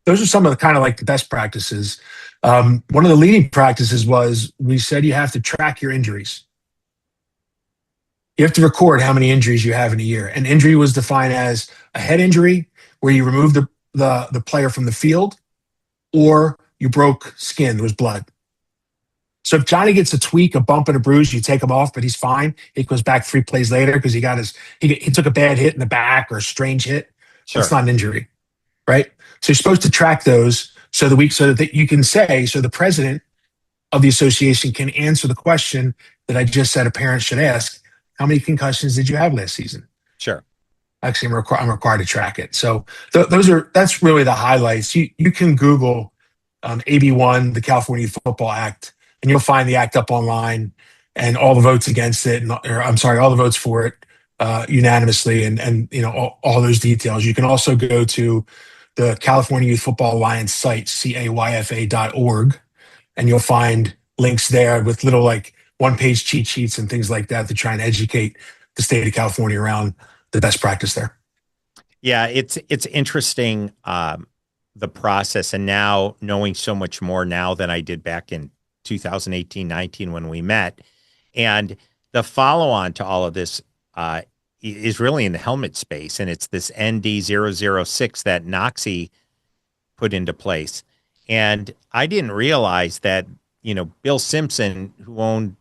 Those are some of the kind of like the best practices. One of the leading practices was we said you have to track your injuries. You have to record how many injuries you have in a year. An injury was defined as a head injury where you remove the player from the field, or you broke skin, there was blood. So if Johnny gets a tweak, a bump, and a bruise, you take him off, but he's fine. He goes back 3 plays later because he took a bad hit in the back or a strange hit. Sure. That's not an injury, right? So you're supposed to track those so that you can say, so the president of the association can answer the question that I just said a parent should ask: how many concussions did you have last season? Sure. Actually, I'm required to track it. So that's really the highlights. You can Google AB1, the California Football Act, and you'll find the act up online and all the votes against it, all the votes for it unanimously, and all those details. You can also go to the California Youth Football Alliance site, CAYFA.org, and you'll find links there with little like one-page cheat sheets and things like that to try and educate the state of California around the best practice there. Yeah, it's interesting, the process, and now knowing so much more now than I did back in 2018-19 when we met. And the follow-on to all of this is really in the helmet space, and it's this ND006 that Noxie put into place. And I didn't realize that, Bill Simpson, who owned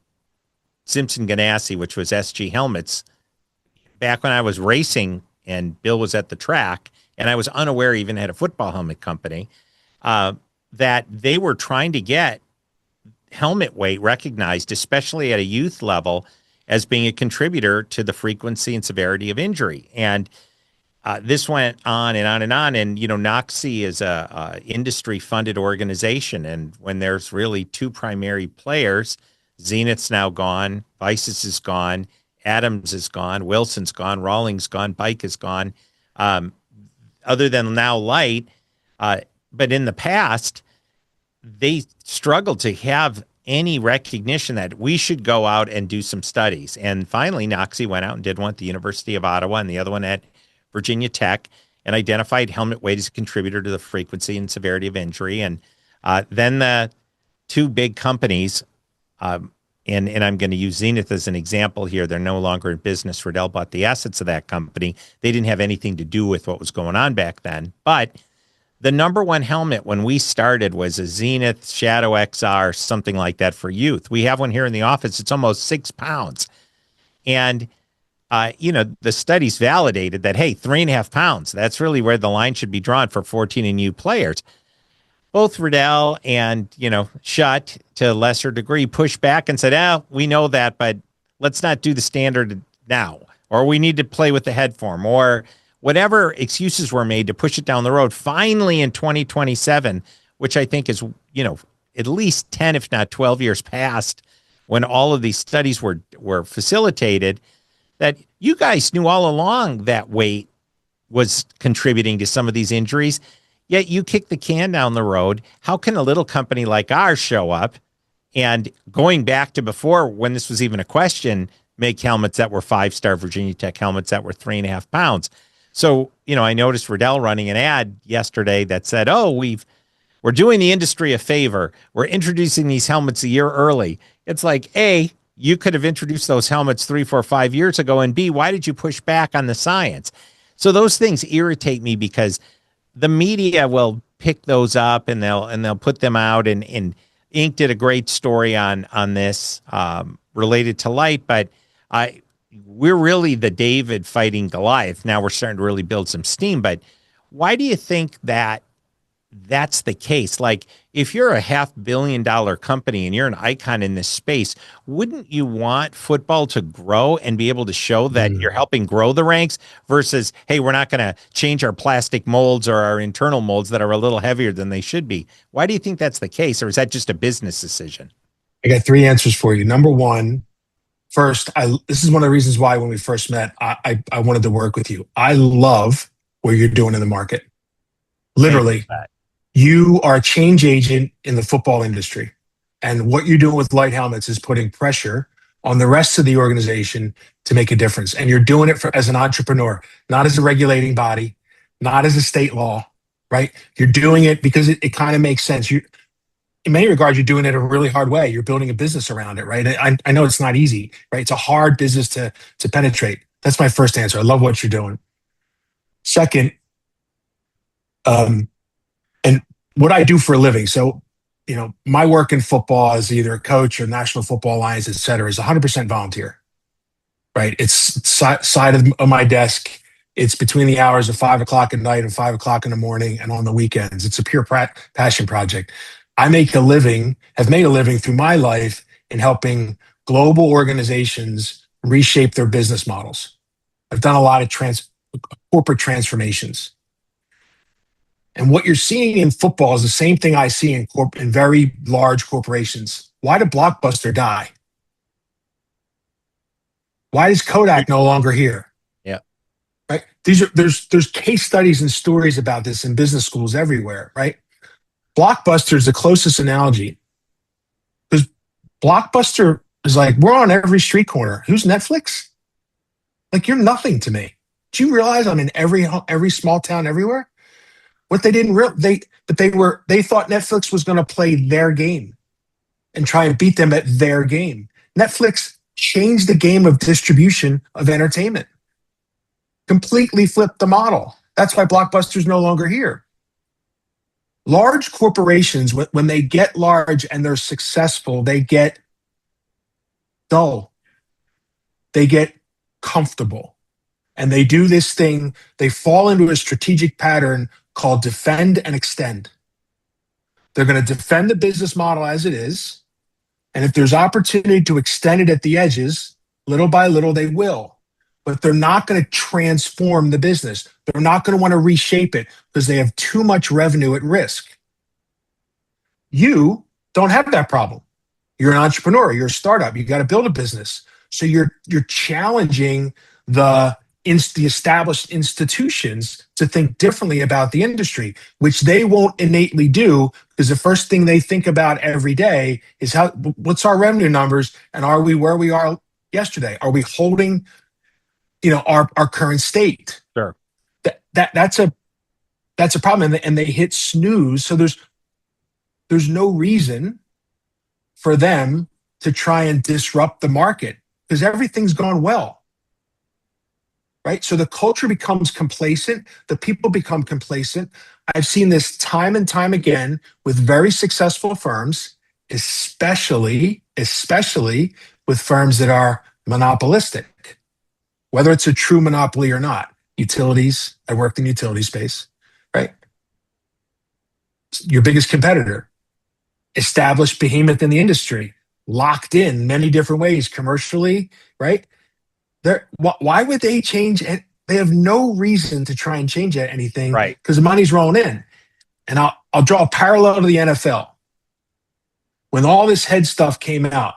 Simpson Ganassi, which was SG Helmets, back when I was racing and Bill was at the track, and I was unaware he even had a football helmet company, that they were trying to get helmet weight recognized, especially at a youth level, as being a contributor to the frequency and severity of injury. And this went on and on and on. And, NOXI is a industry-funded organization. And when there's really two primary players, Zenith's now gone, Vices is gone, Adams is gone, Wilson's gone, Rawlings gone, Bike is gone, other than now Light. But in the past, they struggled to have any recognition that we should go out and do some studies. And finally, Noxie went out and did one at the University of Ottawa and the other one at Virginia Tech, and identified helmet weight as a contributor to the frequency and severity of injury. And then the two big companies, and I'm going to use Zenith as an example here. They're no longer in business. Riddell bought the assets of that company. They didn't have anything to do with what was going on back then. But the number one helmet when we started was a Zenith Shadow XR, something like that, for youth. We have one here in the office. It's almost 6 pounds. And, the studies validated that, hey, 3.5 pounds, that's really where the line should be drawn for 14 and U players. Both Riddell and, Schutt, to a lesser degree, pushed back and said, we know that, but let's not do the standard now, or we need to play with the head form, or whatever excuses were made to push it down the road. Finally, in 2027, which I think is, at least 10, if not 12 years past when all of these studies were facilitated, that you guys knew all along that weight was contributing to some of these injuries, yet you kick the can down the road. How can a little company like ours show up and, going back to before when this was even a question, make helmets that were 5-star Virginia Tech helmets that were 3.5 pounds? So, I noticed Riddell running an ad yesterday that said, we're doing the industry a favor. We're introducing these helmets a year early. It's like, A, you could have introduced those helmets 3, 4, 5 years ago, and B, why did you push back on the science? So those things irritate me because the media will pick those up and they'll put them out, and Inc. did a great story on this related to Light, but we're really the David fighting Goliath. Now we're starting to really build some steam, but why do you think that that's the case? Like, if you're a $500 million company and you're an icon in this space, wouldn't you want football to grow and be able to show that you're helping grow the ranks versus, hey, we're not going to change our plastic molds or our internal molds that are a little heavier than they should be? Why do you think that's the case? Or is that just a business decision? I got 3 answers for you. Number one, first, this is one of the reasons why when we first met, I wanted to work with you. I love what you're doing in the market. Literally, you are a change agent in the football industry. And what you're doing with Light helmets is putting pressure on the rest of the organization to make a difference. And you're doing it as an entrepreneur, not as a regulating body, not as a state law, right? You're doing it because it kind of makes sense. In many regards, you're doing it a really hard way. You're building a business around it, right? I know it's not easy, right? It's a hard business to penetrate. That's my first answer. I love what you're doing. Second, and what I do for a living. So, my work in football as either a coach or National Football Alliance, et cetera, is 100% volunteer, right? It's side of my desk. It's between the hours of 5 o'clock at night and 5 o'clock in the morning and on the weekends. It's a pure passion project. I have made a living through my life in helping global organizations reshape their business models. I've done a lot of corporate transformations. And what you're seeing in football is the same thing I see in very large corporations. Why did Blockbuster die? Why is Kodak no longer here? Yeah. Right? There's case studies and stories about this in business schools everywhere, right? Blockbuster is the closest analogy. Because Blockbuster It's like, we're on every street corner. Who's Netflix? Like, you're nothing to me. Do you realize I'm in every small town everywhere? What they didn't real they thought Netflix was going to play their game and try and beat them at their game. Netflix changed the game of distribution of entertainment. Completely flipped the model. That's why Blockbuster's no longer here. Large corporations, when they get large and they're successful, they get dull. They get comfortable. And they do this thing, they fall into a strategic pattern called defend and extend. They're going to defend the business model as it is. And if there's opportunity to extend it at the edges, little by little, they will. But they're not going to transform the business. They're not going to want to reshape it because they have too much revenue at risk. You don't have that problem. You're an entrepreneur. You're a startup. You got to build a business. So you're challenging the established institutions to think differently about the industry, which they won't innately do because the first thing they think about every day is what's our revenue numbers and are we where we are yesterday? Are we holding, our current state? Sure. That's a problem, and they hit snooze. So there's no reason for them to try and disrupt the market because everything's gone well. Right? So the culture becomes complacent. The people become complacent. I've seen this time and time again with very successful firms, especially with firms that are monopolistic, whether it's a true monopoly or not. Utilities, I worked in utility space, right? Your biggest competitor, established behemoth in the industry, locked in many different ways commercially, right? Why would they change it? They have no reason to try and change anything, right? Because the money's rolling in. And I'll draw a parallel to the NFL. When all this head stuff came out,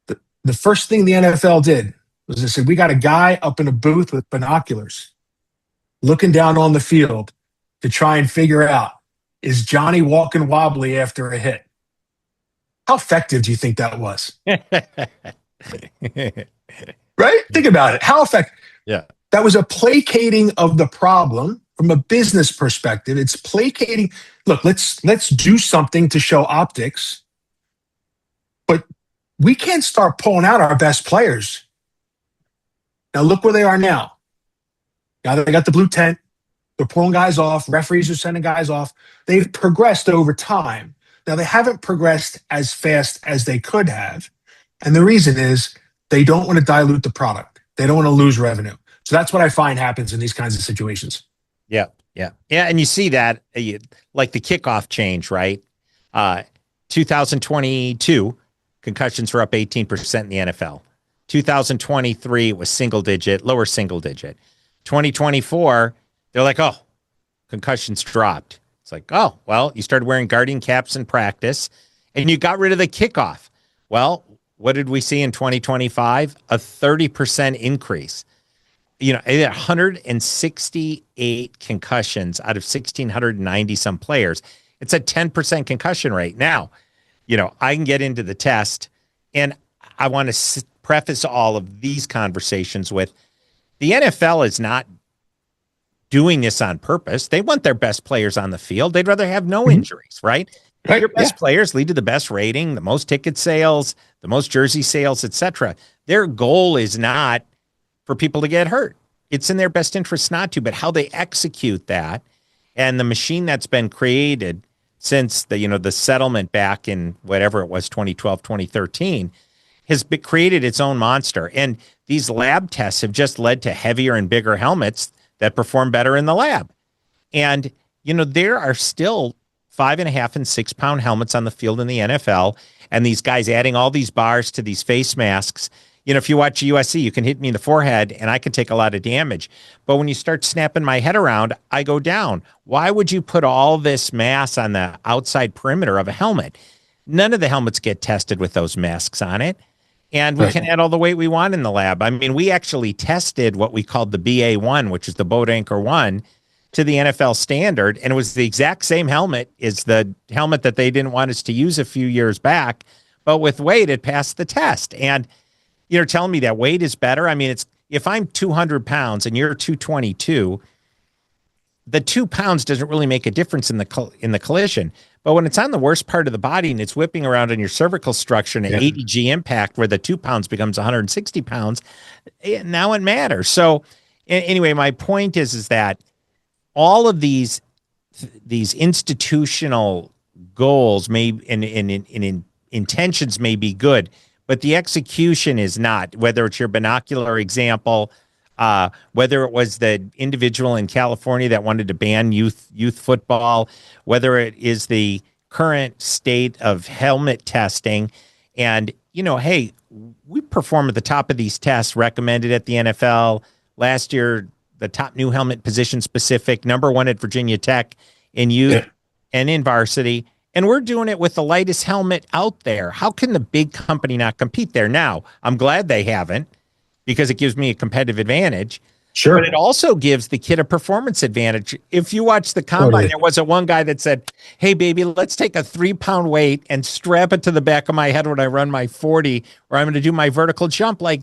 the first thing the NFL did was they said, we got a guy up in a booth with binoculars looking down on the field to try and figure out, is Johnny walking wobbly after a hit? How effective do you think that was? Right? Think about it. How effective? Yeah. That was a placating of the problem from a business perspective. It's placating. Look, let's do something to show optics, but we can't start pulling out our best players. Now look where they are now. Now they got the blue tent. They're pulling guys off. Referees are sending guys off. They've progressed over time. Now they haven't progressed as fast as they could have. And the reason is they don't want to dilute the product. They don't want to lose revenue. So that's what I find happens in these kinds of situations. Yeah. And you see that like the kickoff change, right? 2022 concussions were up 18% in the NFL. 2023 was lower single digit. 2024, they're like, oh, concussions dropped. It's like, oh, well, you started wearing guardian caps in practice and you got rid of the kickoff. Well, what did we see in 2025? A 30% increase. It had 168 concussions out of 1,690 some players. It's a 10% concussion rate. Now, I can get into the test, and I want to preface all of these conversations with the NFL is not doing this on purpose. They want their best players on the field. They'd rather have no injuries, right? Your best players lead to the best rating, the most ticket sales, the most jersey sales, etc. Their goal is not for people to get hurt. It's in their best interest not to, but how they execute that and the machine that's been created since the settlement back in whatever it was, 2012, 2013, has created its own monster. And these lab tests have just led to heavier and bigger helmets that perform better in the lab. And, there are still 5.5 and 6 pound helmets on the field in the NFL. And these guys adding all these bars to these face masks. If you watch USC, you can hit me in the forehead and I can take a lot of damage. But when you start snapping my head around, I go down. Why would you put all this mass on the outside perimeter of a helmet? None of the helmets get tested with those masks on it. And we can add all the weight we want in the lab. I mean, we actually tested what we called the BA1, which is the Boat Anchor 1, to the NFL standard. And it was the exact same helmet as the helmet that they didn't want us to use a few years back. but with weight, it passed the test. And you're telling me that weight is better. I mean, it's if I'm 200 pounds and you're 222, the 2 pounds doesn't really make a difference in the collision. But when it's on the worst part of the body and it's whipping around in your cervical structure and an Yeah. 80G impact where the 2 pounds becomes 160 pounds, now it matters. So anyway, my point is that all of these institutional goals may and intentions may be good, but the execution is not. Whether it's your binocular example, whether it was the individual in California that wanted to ban youth football, whether it is the current state of helmet testing, and hey, we perform at the top of these tests recommended at the NFL last year. The top new helmet position specific, number one at Virginia Tech in youth and in varsity. And we're doing it with the lightest helmet out there. How can the big company not compete there? Now, I'm glad they haven't because it gives me a competitive advantage. Sure. But it also gives the kid a performance advantage. If you watch the combine, Totally. there was one guy that said, hey, baby, let's take a 3-pound weight and strap it to the back of my head when I run my 40 or I'm going to do my vertical jump. Like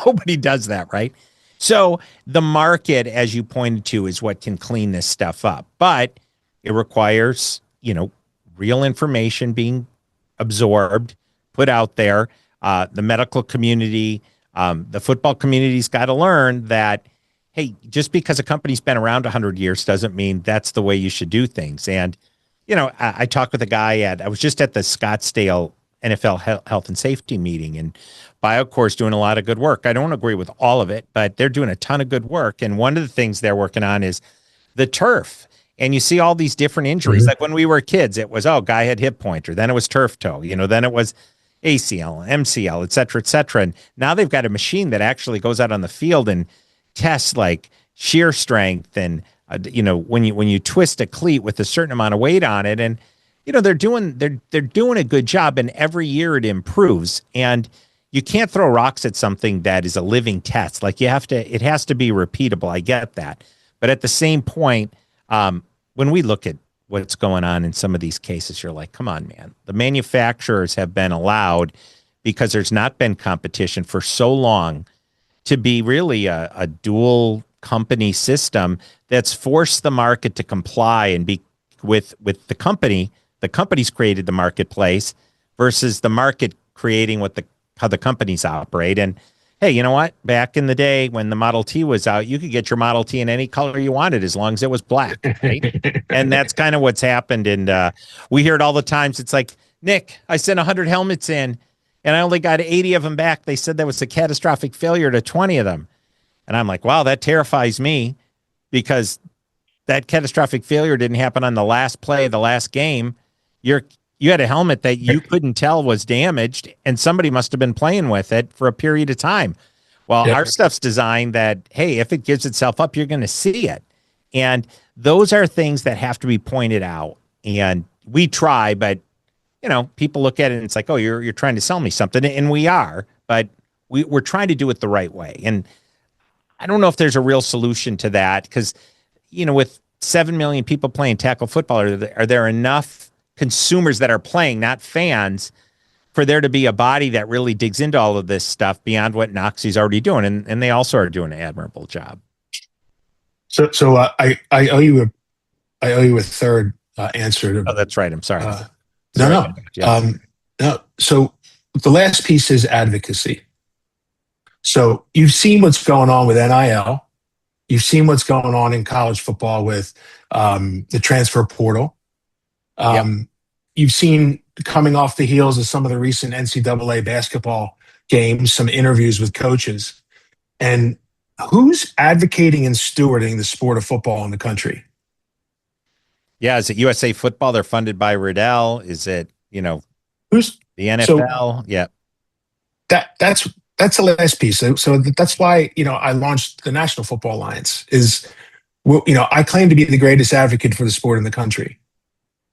nobody does that, right? So the market, as you pointed to, is what can clean this stuff up. But it requires, real information being absorbed, put out there. The medical community, the football community's got to learn that, hey, just because a company's been around 100 years doesn't mean that's the way you should do things. And, I talked with a guy I was just at the Scottsdale NFL health and safety meeting, and BioCore's doing a lot of good work. I don't agree with all of it, but they're doing a ton of good work. And one of the things they're working on is the turf. And you see all these different injuries. Mm-hmm. Like when we were kids, it was, guy had hip pointer. Then it was turf toe. Then it was ACL, MCL, et cetera, et cetera. And now they've got a machine that actually goes out on the field and tests like shear strength and, when you twist a cleat with a certain amount of weight on it. And, they're doing a good job, and every year it improves. And you can't throw rocks at something that is a living test. Like it has to be repeatable. I get that. But at the same point, when we look at what's going on in some of these cases, you're like, come on, man. The manufacturers have been allowed, because there's not been competition for so long, to be really a dual company system that's forced the market to comply and be with the company. The company's created the marketplace versus the market creating how the companies operate. And hey, you know what? Back in the day when the Model T was out, you could get your Model T in any color you wanted as long as it was black, right? And that's kind of what's happened. And we hear it all the times. It's like, Nick, I sent 100 helmets in and I only got 80 of them back. They said that was a catastrophic failure to 20 of them. And I'm like, wow, that terrifies me, because that catastrophic failure didn't happen on the last play of the last game. You had a helmet that you couldn't tell was damaged, and somebody must have been playing with it for a period of time. Well, our stuff's designed that, hey, if it gives itself up, you're going to see it. And those are things that have to be pointed out. And we try, but, people look at it and it's like, oh, you're trying to sell me something. And we are, but we're trying to do it the right way. And I don't know if there's a real solution to that, because, with 7 million people playing tackle football, are there enough consumers that are playing, not fans, for there to be a body that really digs into all of this stuff beyond what Noxie's already doing? And they also are doing an admirable job. So I owe you a third answer to. Oh, that's right. I'm sorry. No. Yeah. No. So the last piece is advocacy. So you've seen what's going on with NIL. You've seen what's going on in college football with the transfer portal. You've seen, coming off the heels of some of the recent NCAA basketball games, some interviews with coaches. And who's advocating and stewarding the sport of football in the country? Yeah. Is it USA Football? They're funded by Riddell. Is it, Who's the NFL? Yeah. That's the last piece. So that's why, I launched the National Football Alliance. I claim to be the greatest advocate for the sport in the country.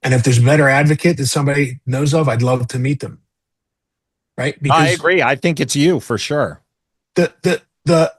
And if there's a better advocate that somebody knows of, I'd love to meet them. Right? Because I agree. I think it's you for sure. The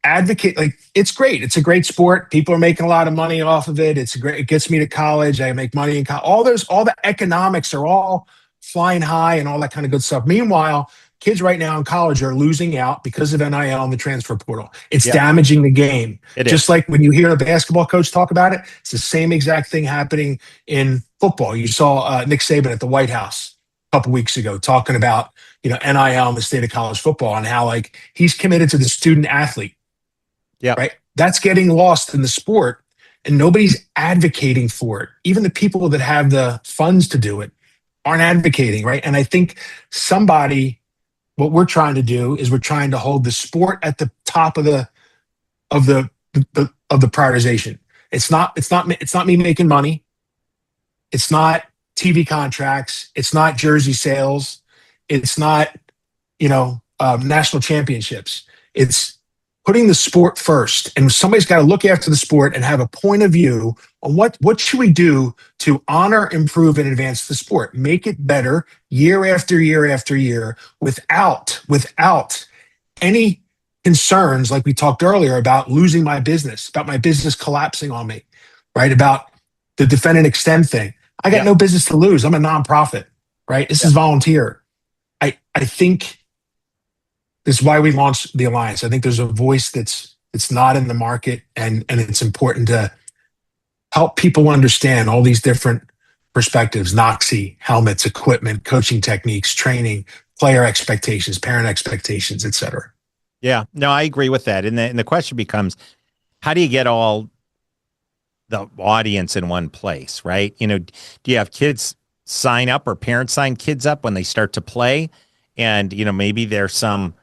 advocate, like, it's great. It's a great sport. People are making a lot of money off of it. It gets me to college. I make money in college. All the economics are all flying high and all that kind of good stuff. Meanwhile, kids right now in college are losing out because of NIL and the transfer portal. It's Yep, damaging the game. it Just is. like when you hear a basketball coach talk about it, it's the same exact thing happening in football. You saw Nick Saban at the White House a couple weeks ago talking about NIL in the state of college football and how like he's committed to the student athlete, Yep. right? That's getting lost in the sport, and nobody's advocating for it. Even the people that have the funds to do it aren't advocating, right? And I think what we're trying to do is we're trying to hold the sport at the top of the prioritization. It's not me making money. It's not TV contracts. It's not jersey sales. It's not national championships. It's putting the sport first, and somebody's got to look after the sport and have a point of view on what should we do to honor, improve, and advance the sport, make it better year after year after year, without any concerns like we talked earlier about losing my business, about my business collapsing on me, right? About the defend and extend thing. I got Yep. no business to lose. I'm a nonprofit, right? This is volunteer. I think this is why we launched the Alliance. I think there's a voice that's not in the market, and it's important to help people understand all these different perspectives: Noxie, helmets, equipment, coaching techniques, training, player expectations, parent expectations, etc. Yeah, no, I agree with that. And the question becomes, how do you get all the audience in one place, right? Do you have kids sign up or parents sign kids up when they start to play? And, maybe there's some,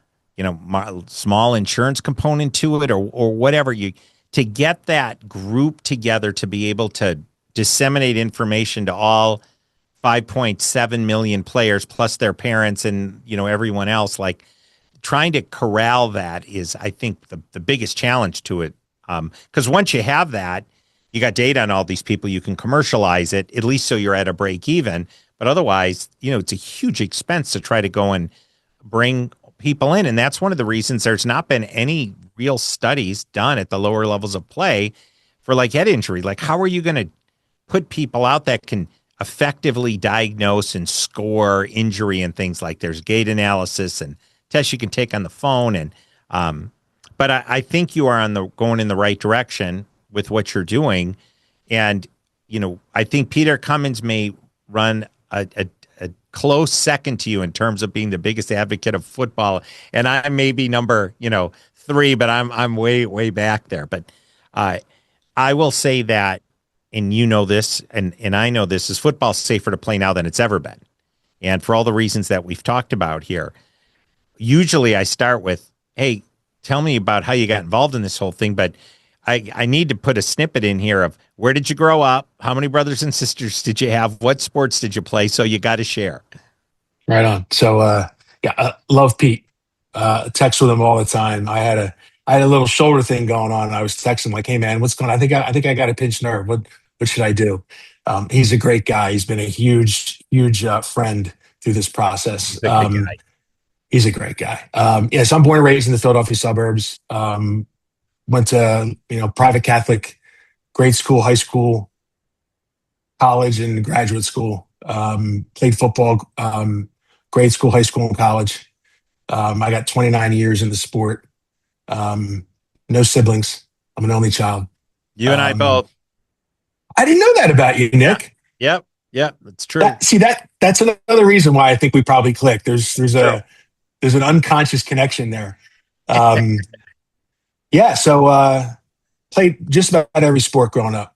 small insurance component to it or whatever to get that group together to be able to disseminate information to all 5.7 million players plus their parents and, everyone else. Like, trying to corral that is, I think, the biggest challenge to it. Because once you have that, you got data on all these people, you can commercialize it, at least so you're at a break even. But otherwise, it's a huge expense to try to go and bring people in. And that's one of the reasons there's not been any real studies done at the lower levels of play for like head injury. Like, how are you going to put people out that can effectively diagnose and score injury and things like there's gait analysis and tests you can take on the phone. And but I think you are going in the right direction with what you're doing. And, I think Peter Cummins may run a close second to you in terms of being the biggest advocate of football. And I may be number, 3, but I'm way, way back there. But I will say that, and this, and I know this, is football safer to play now than it's ever been. And for all the reasons that we've talked about here, usually I start with, hey, tell me about how you got involved in this whole thing. But I need to put a snippet in here of where did you grow up? How many brothers and sisters did you have? What sports did you play? So you got to share. Right on. So I love Pete. Text with him all the time. I had a little shoulder thing going on. And I was texting like, "Hey man, what's going on? I think I got a pinched nerve. What should I do?" He's a great guy. He's been a huge friend through this process. He's a good guy. He's a great guy. Yes, I'm born and raised in the Philadelphia suburbs. Went to private Catholic grade school, high school, college, and graduate school. Played football, grade school, high school, and college. I got 29 years in the sport. No siblings. I'm an only child. You and I both. I didn't know that about you, Nick. Yeah. Yep. That's true. That's another reason why I think we probably clicked. There's an unconscious connection there. Yeah. So played just about every sport growing up.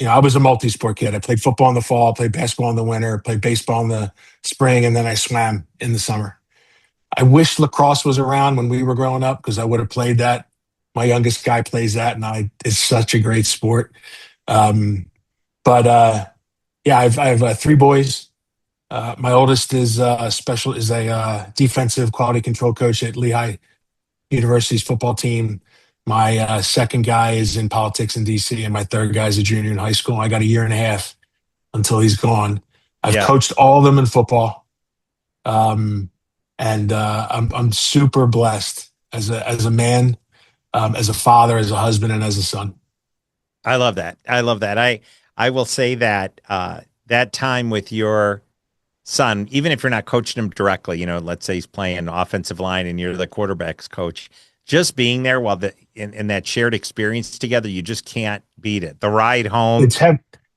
I was a multi-sport kid. I played football in the fall, played basketball in the winter, played baseball in the spring, and then I swam in the summer. I wish lacrosse was around when we were growing up because I would have played that. My youngest guy plays that, and it's such a great sport. But yeah, I have 3 boys. My oldest is a defensive quality control coach at Lehigh University's football team. My second guy is in politics in DC, and my third guy is a junior in high school. I got a year and a half until he's gone. I've coached all of them in football, and I'm super blessed as a man, as a father, as a husband, and as a son. I love that. I will say that that time with your son, even if you're not coaching him directly, let's say he's playing offensive line and you're the quarterback's coach, just being there while in that shared experience together, you just can't beat it. The ride home,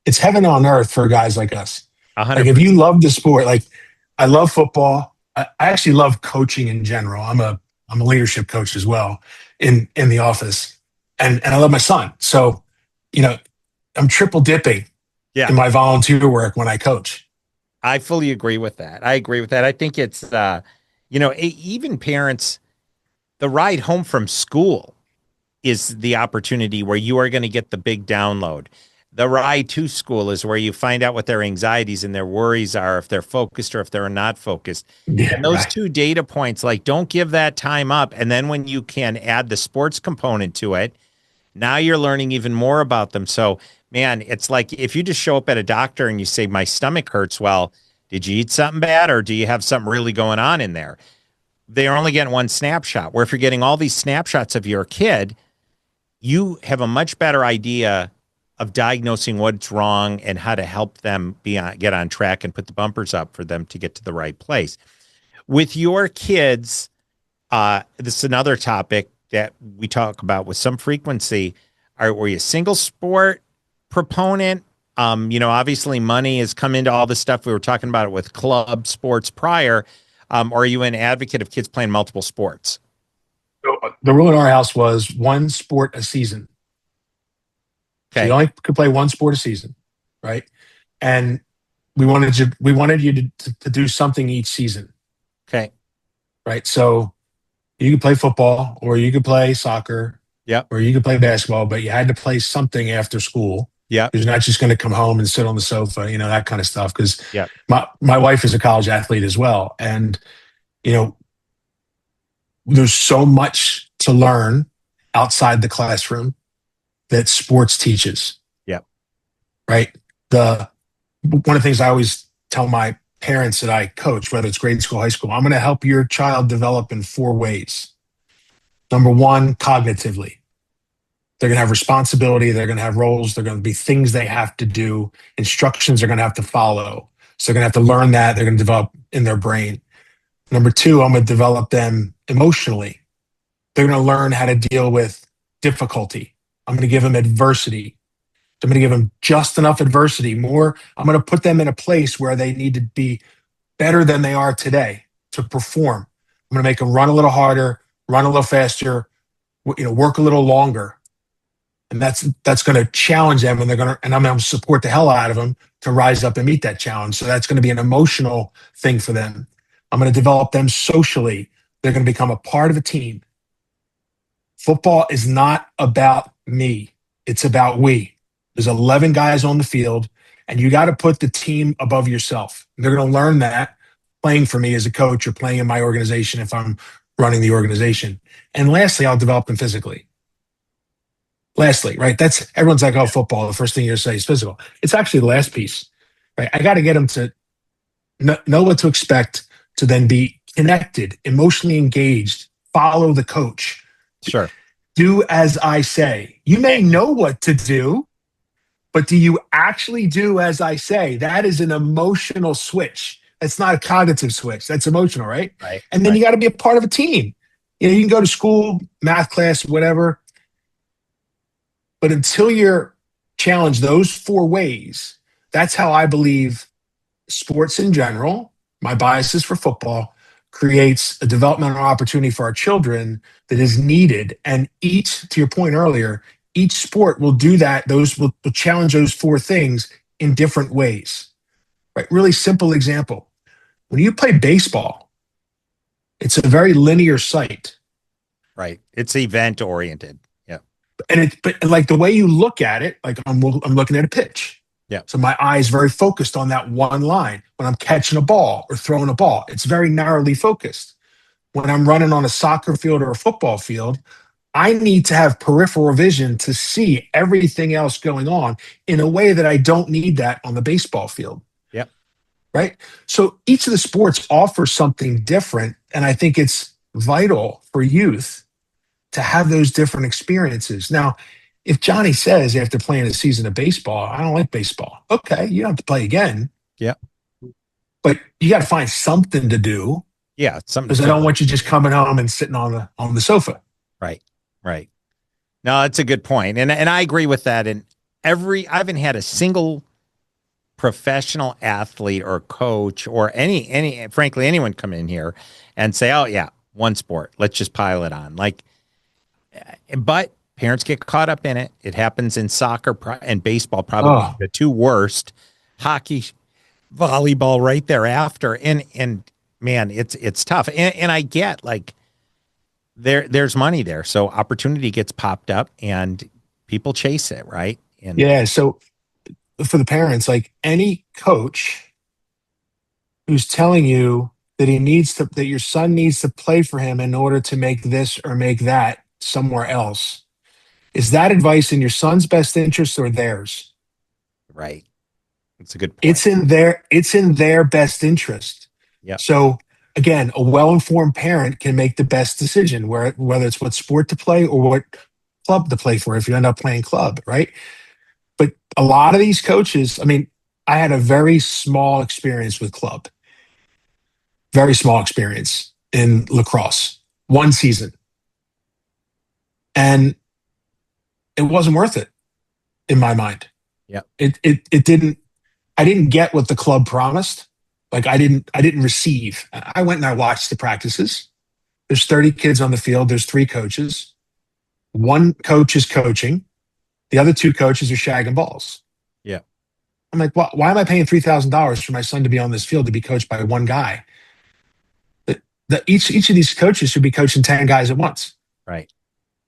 It's heaven on earth for guys like us. Like if 100%. you love the sport, like I love football. I actually love coaching in general. I'm a leadership coach as well in the office, and I love my son. So, you know, I'm triple dipping Yeah, in my volunteer work when I coach. I fully agree with that. I agree with that. I think it's, even parents, the ride home from school is the opportunity where you are going to get the big download. The ride to school is where you find out what their anxieties and their worries are, if they're focused or if they're not focused. Yeah, And those right. two data points, like, don't give that time up. And then when you can add the sports component to it, now you're learning even more about them. So, man, it's like if you just show up at a doctor and you say, my stomach hurts. Well, did you eat something bad or do you have something really going on in there? They're only getting one snapshot. Where if you're getting all these snapshots of your kid, you have a much better idea of diagnosing what's wrong and how to help them get on track and put the bumpers up for them to get to the right place. With your kids, this is another topic that we talk about with some frequency. Were you a single sport proponent? Obviously money has come into all this stuff. We were talking about it with club sports prior. Or are you an advocate of kids playing multiple sports? So the rule in our house was one sport a season. So you Okay. only could play one sport a season, right? And we wanted you to do something each season, Okay. right? So you could play football, or you could play soccer, Yep. or you could play basketball, but you had to play something after school. Yep. Because you're not just going to come home and sit on the sofa, that kind of stuff. Because Yep. my wife is a college athlete as well, and you know, there's so much to learn outside the classroom that sports teaches. Yep. Right. The One of the things I always tell my parents that I coach, whether it's grade school, high school, I'm going to help your child develop in 4 ways. Number one, cognitively. They're going to have responsibility. They're going to have roles. They're going to be things they have to do. Instructions they're going to have to follow. So they're going to have to learn that. They're going to develop in their brain. Number two, I'm going to develop them emotionally. They're going to learn how to deal with difficulty. I'm going to give them adversity. I'm going to give them just enough adversity. More, I'm going to put them in a place where they need to be better than they are today to perform. I'm going to make them run a little harder, run a little faster, work a little longer. And that's going to challenge them, and I'm going to support the hell out of them to rise up and meet that challenge. So that's going to be an emotional thing for them. I'm going to develop them socially. They're going to become a part of a team. Football is not about me. It's about we. There's 11 guys on the field, and you got to put the team above yourself. They're going to learn that playing for me as a coach or playing in my organization if I'm running the organization. And lastly, I'll develop them physically. Lastly, right? That's everyone's like, oh, football. The first thing you say is physical. It's actually the last piece, right? I got to get them to know what to expect, to then be connected, emotionally engaged, follow the coach. Sure. Do as I say. You may know what to do, but do you actually do as I say? That is an emotional switch. That's not a cognitive switch. That's emotional, right? Right. And then right. you got to be a part of a team. You can go to school, math class, whatever. But until you're challenged those 4 ways, that's how I believe sports in general, my biases for football, creates a developmental opportunity for our children that is needed. And to your point earlier, each sport will do that. Those will challenge those 4 things in different ways. Right? Really simple example. When you play baseball, it's a very linear sight. Right. It's event oriented. Yeah. But like the way you look at it, like I'm looking at a pitch. Yeah. So my eye is very focused on that one line. When I'm catching a ball or throwing a ball, it's very narrowly focused. When I'm running on a soccer field or a football field, I need to have peripheral vision to see everything else going on in a way that I don't need that on the baseball field. Yep. Right. So each of the sports offers something different. And I think it's vital for youth to have those different experiences. Now, if Johnny says after playing a season of baseball, I don't like baseball. Okay, you don't have to play again. Yeah. but you got to find something to do Yeah, something to because I fill don't it. want you just coming home and sitting on the sofa. Right. Right. No, that's a good point. And I agree with that. And I haven't had a single professional athlete or coach or frankly anyone come in here and say, "Oh yeah, one sport. Let's just pile it on." Like, but parents get caught up in it. It happens in soccer and baseball, probably Oh, the two worst. Hockey, volleyball, right thereafter. And man, it's tough. And I get like there's money there, so opportunity gets popped up and people chase it, right? And yeah. So for the parents, like any coach who's telling you that your son needs to play for him in order to make this or make that somewhere else, is that advice in your son's best interest or theirs? right, it's a good point. It's in their best interest. Yep, So again, a well-informed parent can make the best decision whether it's what sport to play or what club to play for if you end up playing club, right? But a lot of these coaches, I mean, I had a very small experience with club, very small experience in lacrosse, one season. And it wasn't worth it in my mind. yep, It didn't, I didn't get what the club promised. Like I didn't receive. I went and I watched the practices. There's 30 kids on the field. There's three coaches. One coach is coaching. The other two coaches are shagging balls. yep, I'm like, why am I paying $3,000 for my son to be on this field to be coached by one guy? Each of these coaches should be coaching 10 guys at once, right,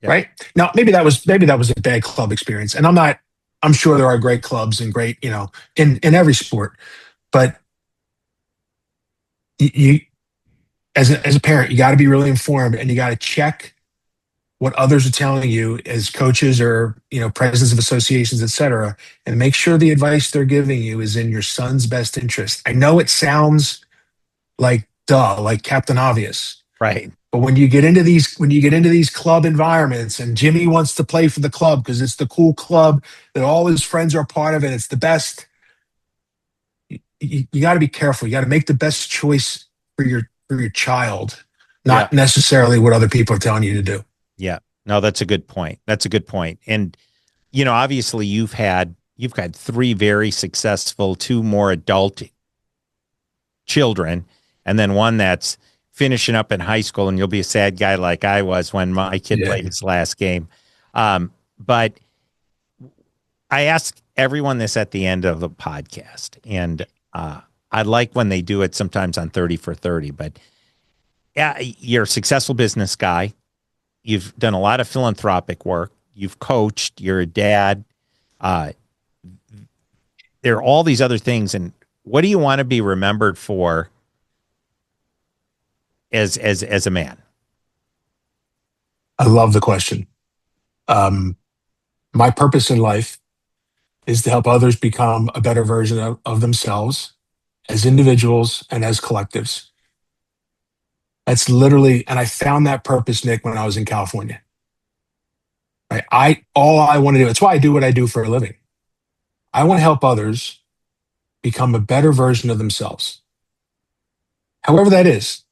yep, right? Now, maybe that was a bad club experience, and I'm sure there are great clubs and great, in every sport, but you as a parent, you got to be really informed and you got to check what others are telling you as coaches or presidents of associations, et cetera, and make sure the advice they're giving you is in your son's best interest. I know it sounds like like Captain Obvious, right, but when you get into these club environments and Jimmy wants to play for the club because it's the cool club that all his friends are part of and it's the best, you got to be careful. You got to make the best choice for your child, yeah, not necessarily what other people are telling you to do. yeah. No, that's a good point. That's a good point. And obviously you've had three very successful, two more adult children, and then one that's finishing up in high school, and you'll be a sad guy like I was when my kid Yeah. played his last game. But I ask everyone this at the end of the podcast, and I like when they do it sometimes on 30 for 30, but yeah, you're a successful business guy. You've done a lot of philanthropic work. You've coached, you're a dad. Uh, there are all these other things. And what do you want to be remembered for as a man? I love the question. My purpose in life is to help others become a better version of themselves as individuals and as collectives. That's literally, and I found that purpose, Nick, when I was in California. All I want to do, it's why I do what I do for a living. I want to help others become a better version of themselves. However that is,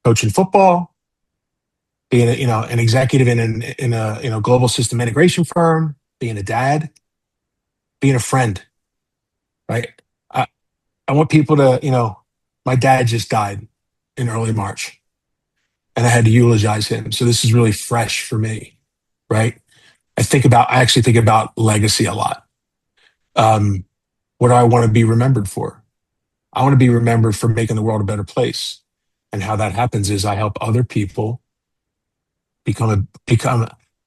coaching football, being an executive in a global system integration firm, being a dad, being a friend, right? I, I want people to, my dad just died in early March and I had to eulogize him. So this is really fresh for me, right? I actually think about legacy a lot. What do I want to be remembered for? I want to be remembered for making the world a better place. And how that happens is I help other people become,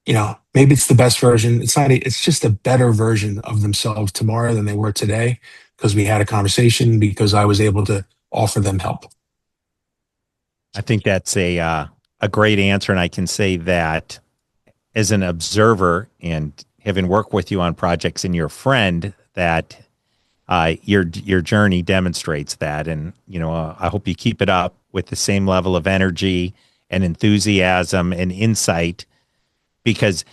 maybe it's the best version. It's just a better version of themselves tomorrow than they were today because we had a conversation, because I was able to offer them help. I think that's a great answer. And I can say that as an observer and having worked with you on projects and your friend, that your journey demonstrates that. And, I hope you keep it up with the same level of energy and enthusiasm and insight, because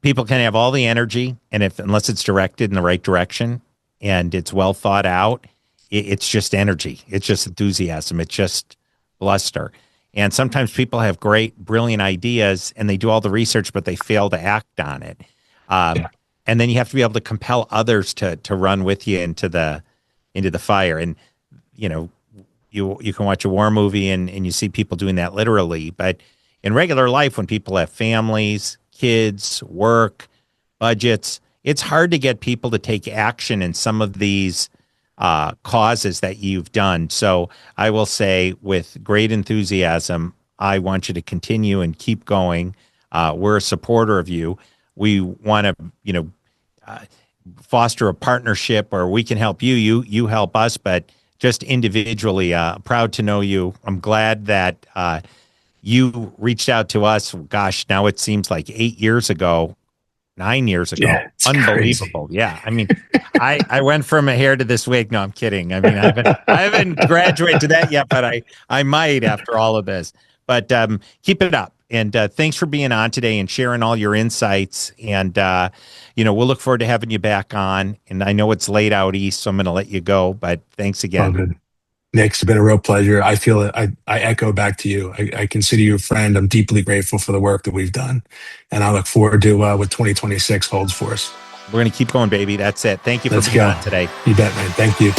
people can have all the energy, and unless it's directed in the right direction and it's well thought out, it's just energy. It's just enthusiasm. It's just bluster. And sometimes people have great, brilliant ideas and they do all the research, but they fail to act on it. Yeah. And then you have to be able to compel others to run with you into the fire. And you know, you can watch a war movie and you see people doing that literally, but in regular life, when people have families, kids, work, budgets, it's hard to get people to take action in some of these causes that you've done. So I will say, with great enthusiasm, I want you to continue and keep going. We're a supporter of you. We want to, foster a partnership where we can help you. You help us, but just individually, proud to know you. I'm glad that you reached out to us. Gosh, now it seems like 8 years ago, 9 years ago. Yeah, it's Unbelievable. crazy. Yeah. I mean, I went from a hair to this wig. No, I'm kidding. I mean, I haven't graduated to that yet, but I might after all of this. But keep it up. And thanks for being on today and sharing all your insights. And, we'll look forward to having you back on. And I know it's late out east, so I'm going to let you go. But thanks All again. good. Nick, it's been a real pleasure. I feel it. I echo back to you. I consider you a friend. I'm deeply grateful for the work that we've done. And I look forward to what 2026 holds for us. We're going to keep going, baby. That's it. Thank you for Let's being go. on today. You bet, man. Thank you.